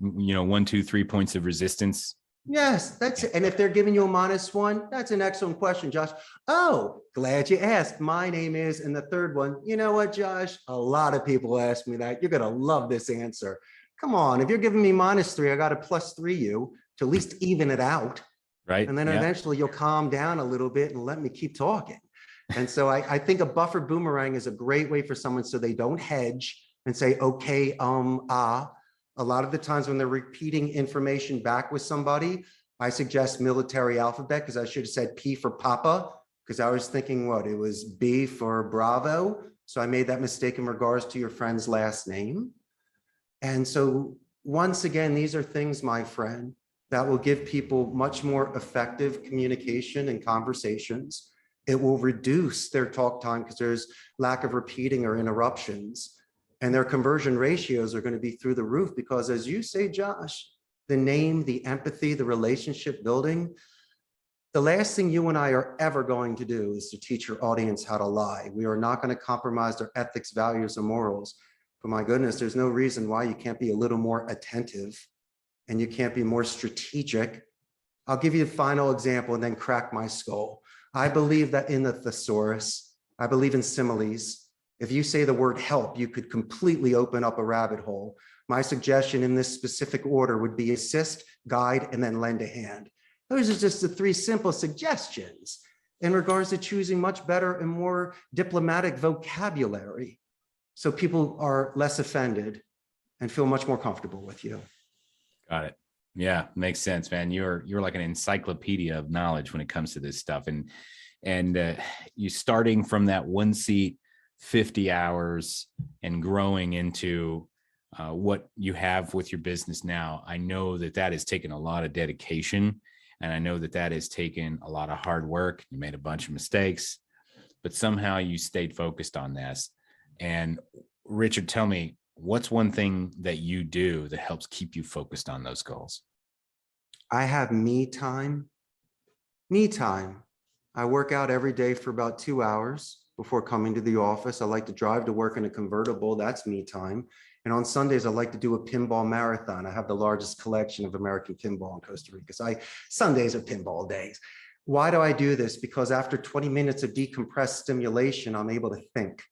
1, 2, 3 points of resistance. Yes, that's it. And if they're giving you a -1, that's an excellent question, Josh. Oh, glad you asked. My name is, and the third one, you know what, Josh? A lot of people ask me that. You're going to love this answer. Come on, if you're giving me -3, I got to +3 you to at least even it out. Right. And then eventually you'll calm down a little bit and let me keep talking. And so I think a buffer boomerang is a great way for someone so they don't hedge and say, okay, A lot of the times when they're repeating information back with somebody, I suggest military alphabet, because I should have said P for Papa, because I was thinking it was B for Bravo. So I made that mistake in regards to your friend's last name. And so once again, these are things, my friend, that will give people much more effective communication and conversations. It will reduce their talk time because there's lack of repeating or interruptions. And their conversion ratios are going to be through the roof because, as you say, Josh, the name, the empathy, the relationship building, the last thing you and I are ever going to do is to teach your audience how to lie. We are not going to compromise their ethics, values, or morals. But my goodness, there's no reason why you can't be a little more attentive and you can't be more strategic. I'll give you a final example and then crack my skull. I believe that in the thesaurus, I believe in similes. If you say the word help, you could completely open up a rabbit hole. My suggestion in this specific order would be assist, guide, and then lend a hand. Those are just the 3 simple suggestions in regards to choosing much better and more diplomatic vocabulary so people are less offended and feel much more comfortable with you. Got it. Yeah, makes sense, man. You're like an encyclopedia of knowledge when it comes to this stuff. And you starting from that 1 seat, 50 hours and growing into what you have with your business now. I know that has taken a lot of dedication, and I know that has taken a lot of hard work. You made a bunch of mistakes, but somehow you stayed focused on this. And Richard, tell me, what's one thing that you do that helps keep you focused on those goals? I have me time. Me time. I work out every day for about 2 hours before coming to the office. I like to drive to work in a convertible. That's me time. And on Sundays, I like to do a pinball marathon. I have the largest collection of American pinball in Costa Rica. So Sundays are pinball days. Why do I do this? Because after 20 minutes of decompressed stimulation, I'm able to think.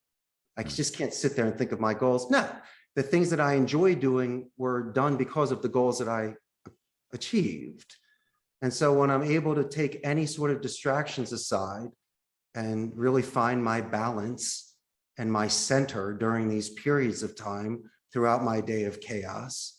I just can't sit there and think of my goals. No, the things that I enjoy doing were done because of the goals that I achieved. And so when I'm able to take any sort of distractions aside and really find my balance and my center during these periods of time throughout my day of chaos,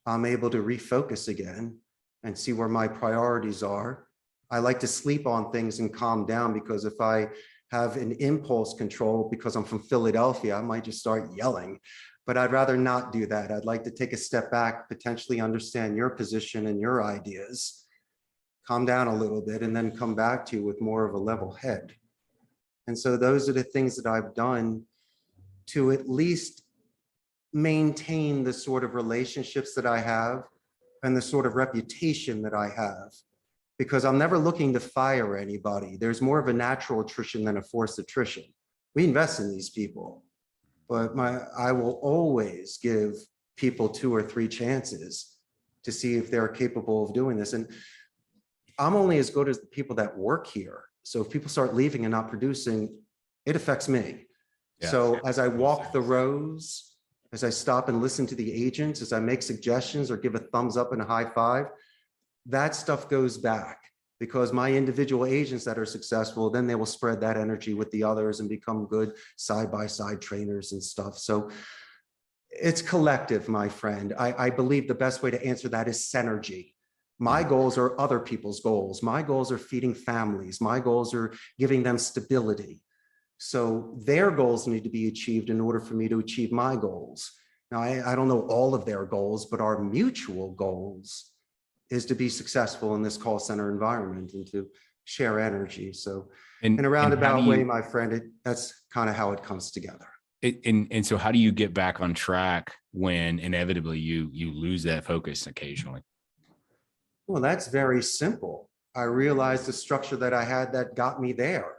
I'm able to refocus again and see where my priorities are. I like to sleep on things and calm down, because if I have an impulse control, because I'm from Philadelphia, I might just start yelling, but I'd rather not do that. I'd like to take a step back, potentially understand your position and your ideas, calm down a little bit, and then come back to you with more of a level head. And so those are the things that I've done to at least maintain the sort of relationships that I have and the sort of reputation that I have, because I'm never looking to fire anybody. There's more of a natural attrition than a forced attrition. We invest in these people, but I will always give people 2 or 3 chances to see if they're capable of doing this. And I'm only as good as the people that work here. So if people start leaving and not producing, it affects me. Yeah. So as I walk the rows, as I stop and listen to the agents, as I make suggestions or give a thumbs up and a high five, that stuff goes back, because my individual agents that are successful, then they will spread that energy with the others and become good side-by-side trainers and stuff. So it's collective, my friend. I believe the best way to answer that is synergy. My goals are other people's goals. My goals are feeding families. My goals are giving them stability. So their goals need to be achieved in order for me to achieve my goals. Now, I don't know all of their goals, but our mutual goals is to be successful in this call center environment and to share energy. So in a And roundabout way, my friend, that's kind of how it comes together. and so how do you get back on track when inevitably you lose that focus occasionally? Well, that's very simple. I realized the structure that I had that got me there.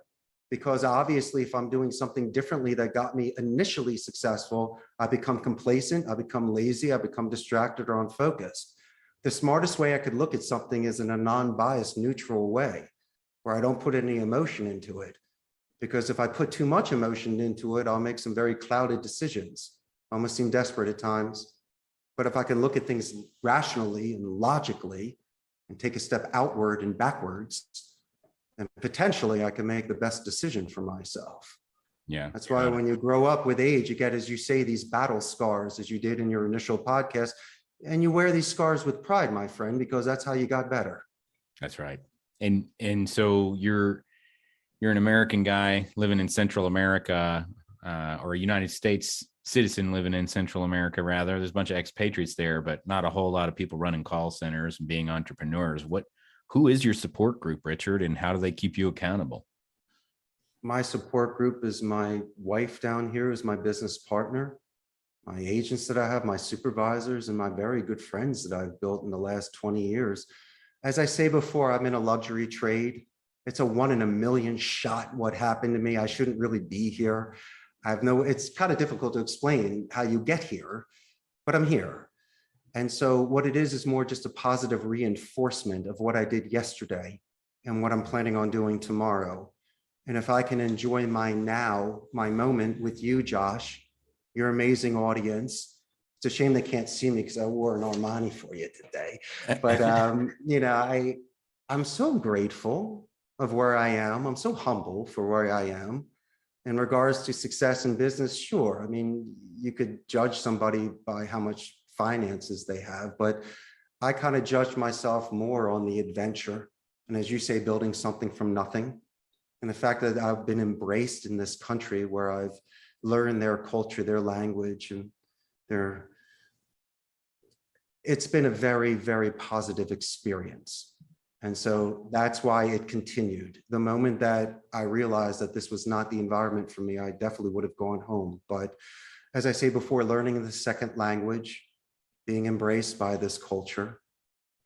Because obviously, if I'm doing something differently that got me initially successful, I become complacent, I become lazy, I become distracted or unfocused. The smartest way I could look at something is in a non-biased, neutral way, where I don't put any emotion into it. Because if I put too much emotion into it, I'll make some very clouded decisions. I almost seem desperate at times. But if I can look at things rationally and logically and take a step outward and backwards, and potentially I can make the best decision for myself. Yeah. That's why when you grow up with age, you get, as you say, these battle scars, as you did in your initial podcast, and you wear these scars with pride, my friend, because that's how you got better. That's right. And so you're an American guy living in Central America, or a United States citizen living in Central America, rather. There's a bunch of expatriates there, but not a whole lot of people running call centers and being entrepreneurs. Who is your support group, Richard, and how do they keep you accountable? My support group is my wife down here, is my business partner, my agents that I have, my supervisors, and my very good friends that I've built in the last 20 years. As I say before, I'm in a luxury trade. It's a 1 in a million shot what happened to me. I shouldn't really be here. It's kind of difficult to explain how you get here, but I'm here. And so what it is more just a positive reinforcement of what I did yesterday and what I'm planning on doing tomorrow. And if I can enjoy my now, my moment with you, Josh, your amazing audience. It's a shame they can't see me because I wore an Armani for you today. But, I'm so grateful of where I am. I'm so humble for where I am. In regards to success in business, sure. I mean, you could judge somebody by how much finances they have, but I kind of judge myself more on the adventure. And as you say, building something from nothing. And the fact that I've been embraced in this country where I've learned their culture, their language, and it's been a very, very positive experience. And so that's why it continued. The moment that I realized that this was not the environment for me, I definitely would have gone home. But as I say before, learning the second language, being embraced by this culture,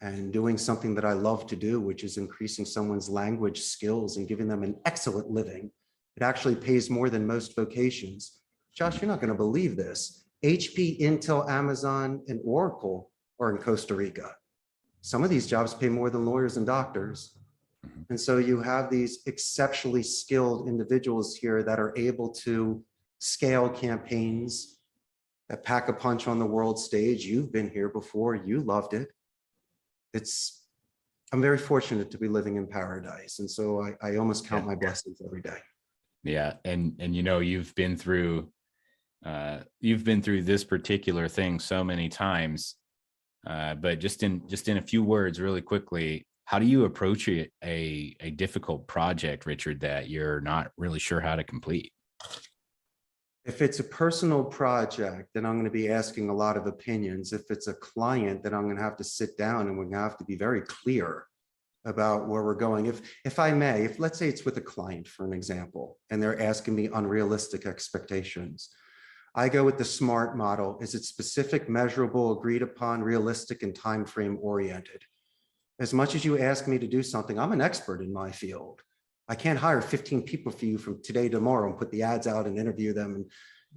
and doing something that I love to do, which is increasing someone's language skills and giving them an excellent living. It actually pays more than most vocations. Josh, you're not going to believe this. HP, Intel, Amazon, and Oracle are in Costa Rica. Some of these jobs pay more than lawyers and doctors. And so you have these exceptionally skilled individuals here that are able to scale campaigns, that pack a punch on the world stage. You've been here before. You loved it. I'm very fortunate to be living in paradise. And so I almost count my blessings every day. Yeah. And you've been through this particular thing so many times. But just in a few words, really quickly, how do you approach a difficult project, Richard, that you're not really sure how to complete? If it's a personal project, then I'm going to be asking a lot of opinions. If it's a client, then I'm going to have to sit down and we're going to have to be very clear about where we're going. If I may, if let's say it's with a client, for an example, and they're asking me unrealistic expectations, I go with the SMART model. Is it specific, measurable, agreed upon, realistic, and time frame oriented? As much as you ask me to do something, I'm an expert in my field. I can't hire 15 people for you from today to tomorrow and put the ads out and interview them and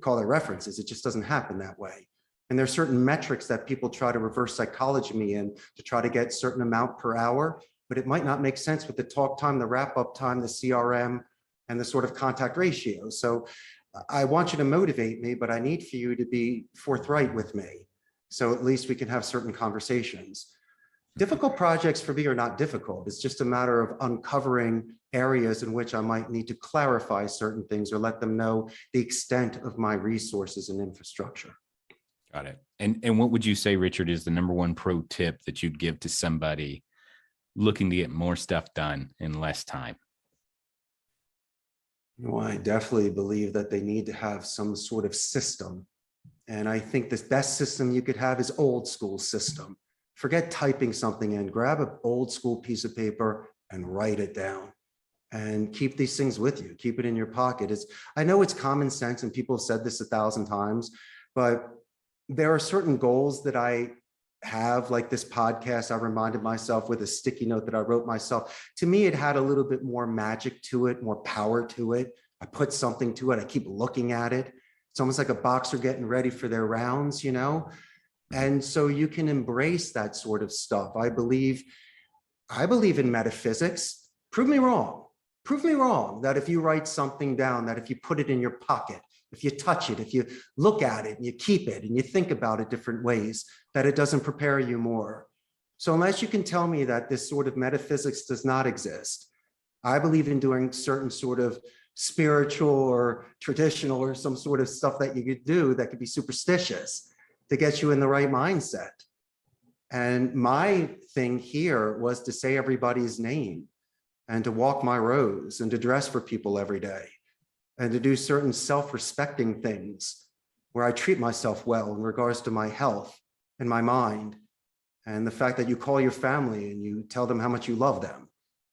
call their references. It just doesn't happen that way. And there's certain metrics that people try to reverse psychology me in to try to get certain amount per hour, but it might not make sense with the talk time, the wrap up time, the CRM, and the sort of contact ratio. So I want you to motivate me, but I need for you to be forthright with me. So at least we can have certain conversations. Difficult projects for me are not difficult. It's just a matter of uncovering areas in which I might need to clarify certain things or let them know the extent of my resources and infrastructure. Got it. And what would you say, Richard, is the number one pro tip that you'd give to somebody looking to get more stuff done in less time? I definitely believe that they need to have some sort of system And I think the best system you could have is old school system. Forget typing something in, grab an old school piece of paper and write it down and keep these things with you. Keep it in your pocket. I know it's common sense and people have said this 1,000 times, but there are certain goals that I have, like this podcast. I reminded myself with a sticky note that I wrote myself. To me, it had a little bit more magic to it, more power to it. I put something to it. I keep looking at it. It's almost like a boxer getting ready for their rounds, you know? And so you can embrace that sort of stuff. I believe in metaphysics. Prove me wrong. Prove me wrong that if you write something down, that if you put it in your pocket, if you touch it, if you look at it and you keep it and you think about it different ways, that it doesn't prepare you more. So unless you can tell me that this sort of metaphysics does not exist, I believe in doing certain sort of spiritual or traditional or some sort of stuff that you could do that could be superstitious to get you in the right mindset. And my thing here was to say everybody's name and to walk my rows and to dress for people every day and to do certain self-respecting things where I treat myself well in regards to my health and my mind. And the fact that you call your family and you tell them how much you love them.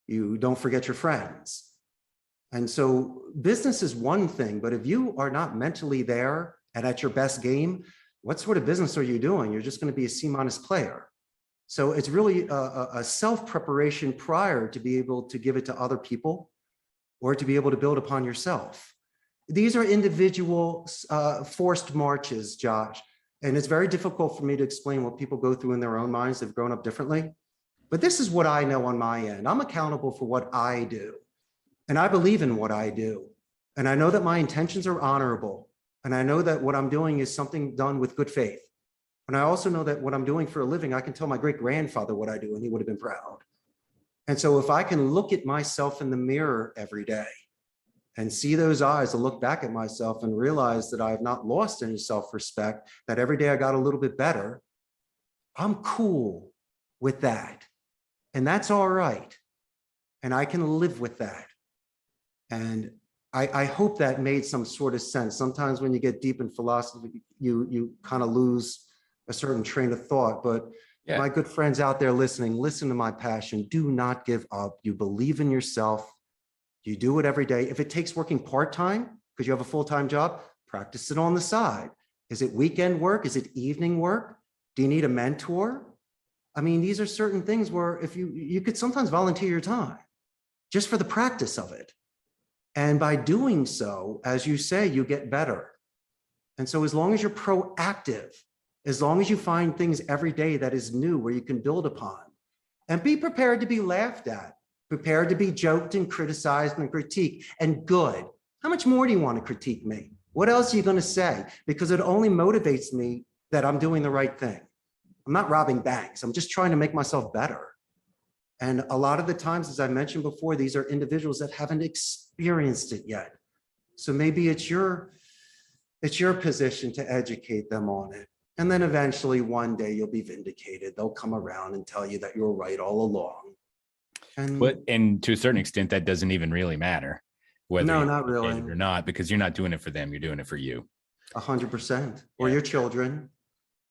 You don't forget your friends. And so business is one thing, but if you are not mentally there and at your best game, what sort of business are you doing? You're just going to be a C- player. So it's really a self-preparation prior to be able to give it to other people or to be able to build upon yourself. These are individual forced marches, Josh. And it's very difficult for me to explain what people go through in their own minds. They've grown up differently. But this is what I know on my end. I'm accountable for what I do. And I believe in what I do. And I know that my intentions are honorable. And I know that what I'm doing is something done with good faith. And I also know that what I'm doing for a living, I can tell my great-grandfather what I do and he would have been proud. And so if I can look at myself in the mirror every day and see those eyes and look back at myself and realize that I have not lost any self-respect, that every day I got a little bit better, I'm cool with that. And that's all right. And I can live with that. And I hope that made some sort of sense. Sometimes when you get deep in philosophy, you kind of lose a certain train of thought. But yeah, my good friends out there listening, listen to my passion. Do not give up. You believe in yourself. You do it every day. If it takes working part-time because you have a full-time job, practice it on the side. Is it weekend work? Is it evening work? Do you need a mentor? I mean, these are certain things where if you could sometimes volunteer your time just for the practice of it. And by doing so, as you say, you get better. And so as long as you're proactive, as long as you find things every day that is new where you can build upon, and be prepared to be laughed at, prepared to be joked and criticized and critiqued, and good. How much more do you want to critique me? What else are you going to say? Because it only motivates me that I'm doing the right thing. I'm not robbing banks. I'm just trying to make myself better. And a lot of the times, as I mentioned before, these are individuals that haven't experienced it yet. So maybe it's your position to educate them on it. And then eventually one day you'll be vindicated. They'll come around and tell you that you were right all along. And to a certain extent, that doesn't even really matter whether no, you're not really or not, because you're not doing it for them. You're doing it for you. 100%, or your children,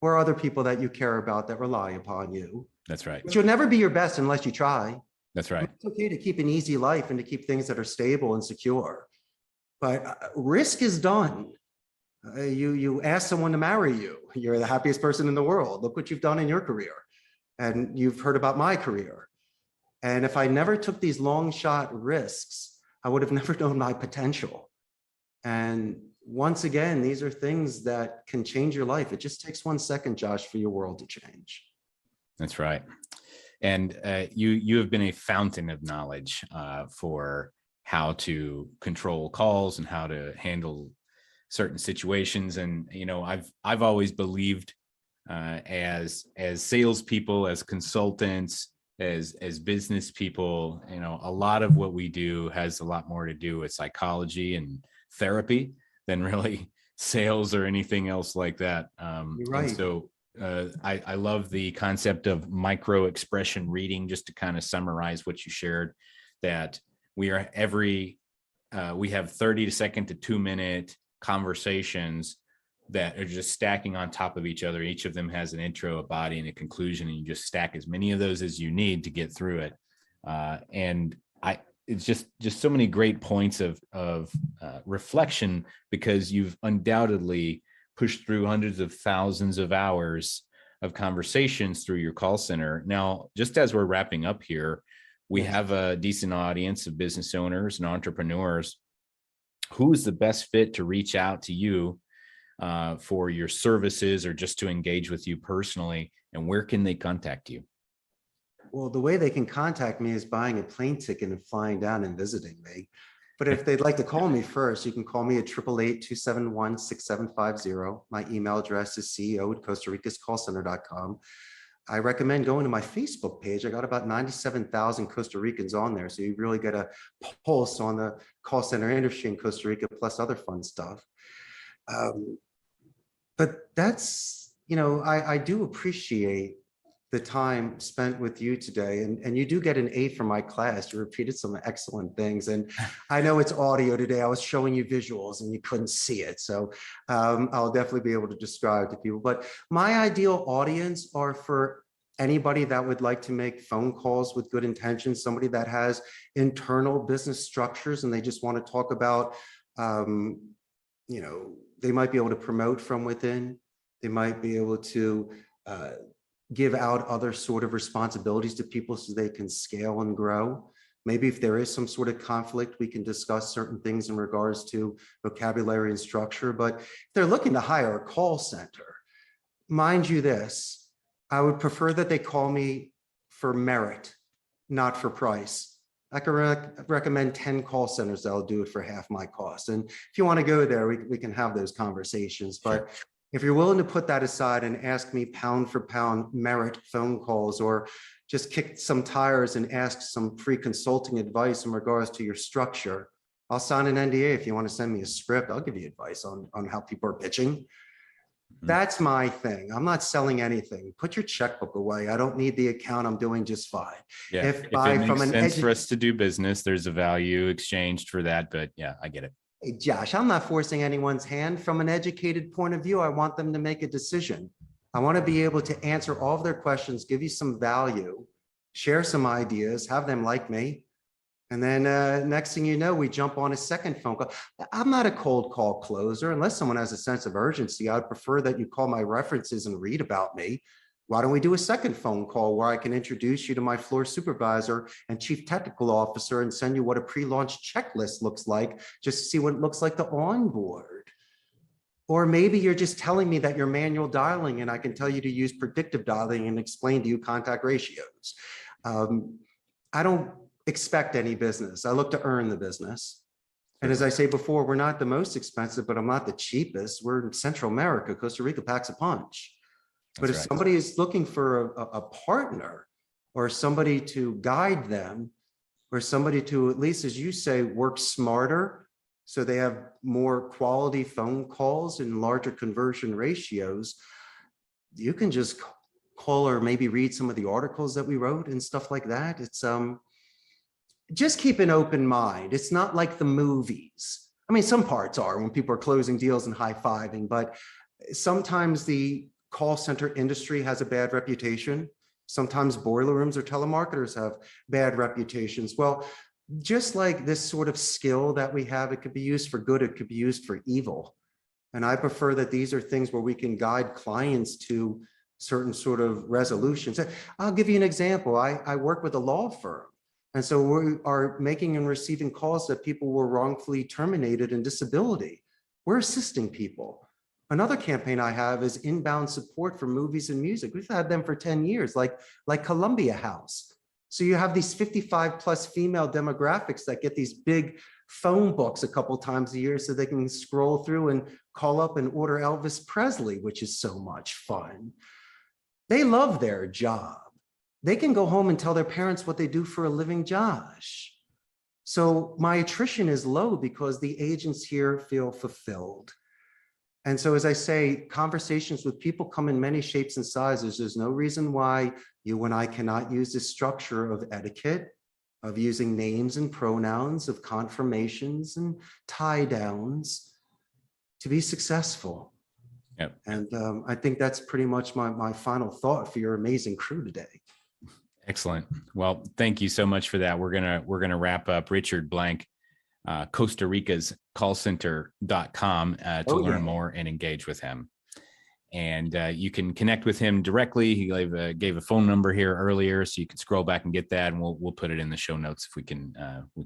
or other people that you care about that rely upon you. That's right. But you'll never be your best unless you try. That's right. It's okay to keep an easy life and to keep things that are stable and secure. But risk is done. You ask someone to marry you. You're the happiest person in the world. Look what you've done in your career. And you've heard about my career. And if I never took these long shot risks, I would have never known my potential. And once again, these are things that can change your life. It just takes 1 second, Josh, for your world to change. That's right. And you have been a fountain of knowledge for how to control calls and how to handle certain situations. And, you know, I've always believed as salespeople, as consultants, as business people, you know, a lot of what we do has a lot more to do with psychology and therapy than really sales or anything else like that. You're right. And so I love the concept of micro expression reading, just to kind of summarize what you shared, that we have 30 second to 2 minute conversations that are just stacking on top of each other. Each of them has an intro, a body, and a conclusion, and you just stack as many of those as you need to get through it. And it's just so many great points of reflection, because you've undoubtedly pushed through hundreds of thousands of hours of conversations through your call center. Now, just as we're wrapping up here, we have a decent audience of business owners and entrepreneurs. Who is the best fit to reach out to you for your services, or just to engage with you personally? And where can they contact you? Well, the way they can contact me is buying a plane ticket and flying down and visiting me. But if they'd like to call me first, you can call me at 888-271-6750. My email address is ceo@CostaRicasCallCenter.com. I recommend going to my Facebook page. I got about 97,000 Costa Ricans on there. So you really get a pulse on the call center industry in Costa Rica, plus other fun stuff. But that's, I do appreciate the time spent with you today. And you do get an A for my class. You repeated some excellent things. And I know it's audio today. I was showing you visuals and you couldn't see it. So I'll definitely be able to describe to people. But my ideal audience are for anybody that would like to make phone calls with good intentions, somebody that has internal business structures and they just want to talk about, they might be able to promote from within. They might be able to give out other sort of responsibilities to people so they can scale and grow. Maybe if there is some sort of conflict, we can discuss certain things in regards to vocabulary and structure. But if they're looking to hire a call center, mind you this, I would prefer that they call me for merit, not for price. I can recommend 10 call centers that'll do it for half my cost. And if you want to go there, we can have those conversations. But if you're willing to put that aside and ask me pound for pound merit phone calls, or just kick some tires and ask some free consulting advice in regards to your structure, I'll sign an NDA. If you want to send me a script, I'll give you advice on how people are pitching. That's my thing. I'm not selling anything. Put your checkbook away. I don't need the account. I'm doing just fine. Yeah. If it makes sense for us to do business, there's a value exchanged for that. But yeah, I get it. Hey, Josh, I'm not forcing anyone's hand. From an educated point of view, I want them to make a decision. I want to be able to answer all of their questions, give you some value, share some ideas, have them like me. And then next thing you know, we jump on a second phone call. I'm not a cold call closer. Unless someone has a sense of urgency, I would prefer that you call my references and read about me. Why don't we do a second phone call where I can introduce you to my floor supervisor and chief technical officer and send you what a pre-launch checklist looks like, just to see what it looks like to onboard. Or maybe you're just telling me that you're manual dialing and I can tell you to use predictive dialing and explain to you contact ratios. I don't expect any business. I look to earn the business. And as I say before, we're not the most expensive, but I'm not the cheapest. We're in Central America. Costa Rica packs a punch. But if somebody is looking for a partner, or somebody to guide them, or somebody to, at least as you say, work smarter so they have more quality phone calls and larger conversion ratios, you can just call or maybe read some of the articles that we wrote and stuff like that. It's just keep an open mind. It's not like the movies. I mean, some parts are when people are closing deals and high-fiving, but sometimes the call center industry has a bad reputation. Sometimes boiler rooms or telemarketers have bad reputations. Well, just like this sort of skill that we have, it could be used for good, it could be used for evil. And I prefer that these are things where we can guide clients to certain sort of resolutions. I'll give you an example. I work with a law firm. And so we are making and receiving calls that people were wrongfully terminated in disability. We're assisting people. Another campaign I have is inbound support for movies and music. We've had them for 10 years, like Columbia House. So you have these 55 plus female demographics that get these big phone books a couple times a year so they can scroll through and call up and order Elvis Presley, which is so much fun. They love their job. They can go home and tell their parents what they do for a living, Josh. So my attrition is low because the agents here feel fulfilled. And so, as I say, conversations with people come in many shapes and sizes. There's no reason why you and I cannot use this structure of etiquette, of using names and pronouns, of confirmations and tie downs to be successful. Yep. And I think that's pretty much my final thought for your amazing crew today. Excellent. Well, thank you so much for that. We're gonna wrap up. Richard Blank, Costa Rica's callcenter.com to learn more and engage with him. And you can connect with him directly. He gave a phone number here earlier, so you can scroll back and get that, and we'll put it in the show notes if we can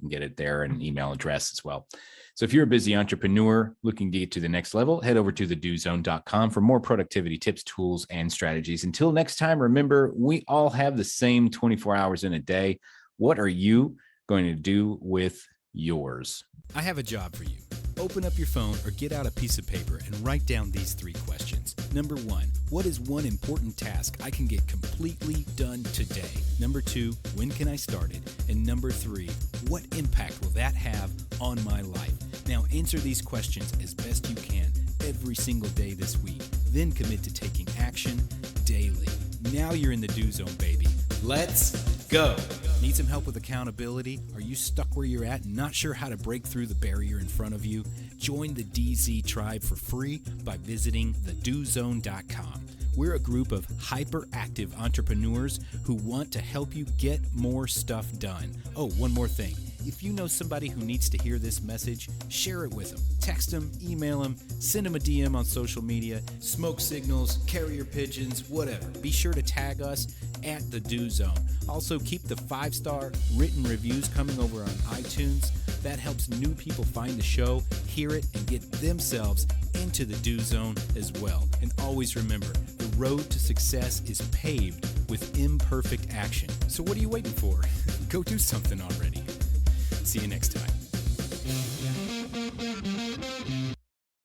get it there, and an email address as well. So if you're a busy entrepreneur looking to get to the next level, head over to thedozone.com for more productivity tips, tools, and strategies. Until next time, remember, we all have the same 24 hours in a day. What are you going to do with yours? I have a job for you. Open up your phone or get out a piece of paper and write down these 3 questions. Number 1, what is one important task I can get completely done today? Number 2, when can I start it? And number 3, what impact will that have on my life? Now answer these questions as best you can every single day this week. Then commit to taking action daily. Now you're in the Do Zone, baby. Let's go. Need some help with accountability? Are you stuck where you're at and not sure how to break through the barrier in front of you? Join the DZ tribe for free by visiting thedozone.com. We're a group of hyperactive entrepreneurs who want to help you get more stuff done. Oh, one more thing. If you know somebody who needs to hear this message, share it with them. Text them, email them, send them a DM on social media, smoke signals, carrier pigeons, whatever. Be sure to tag us at the Do Zone. Also, keep the 5-star written reviews coming over on iTunes. That helps new people find the show, hear it, and get themselves into the Do Zone as well. And always remember, the road to success is paved with imperfect action. So what are you waiting for? Go do something already. See you next time.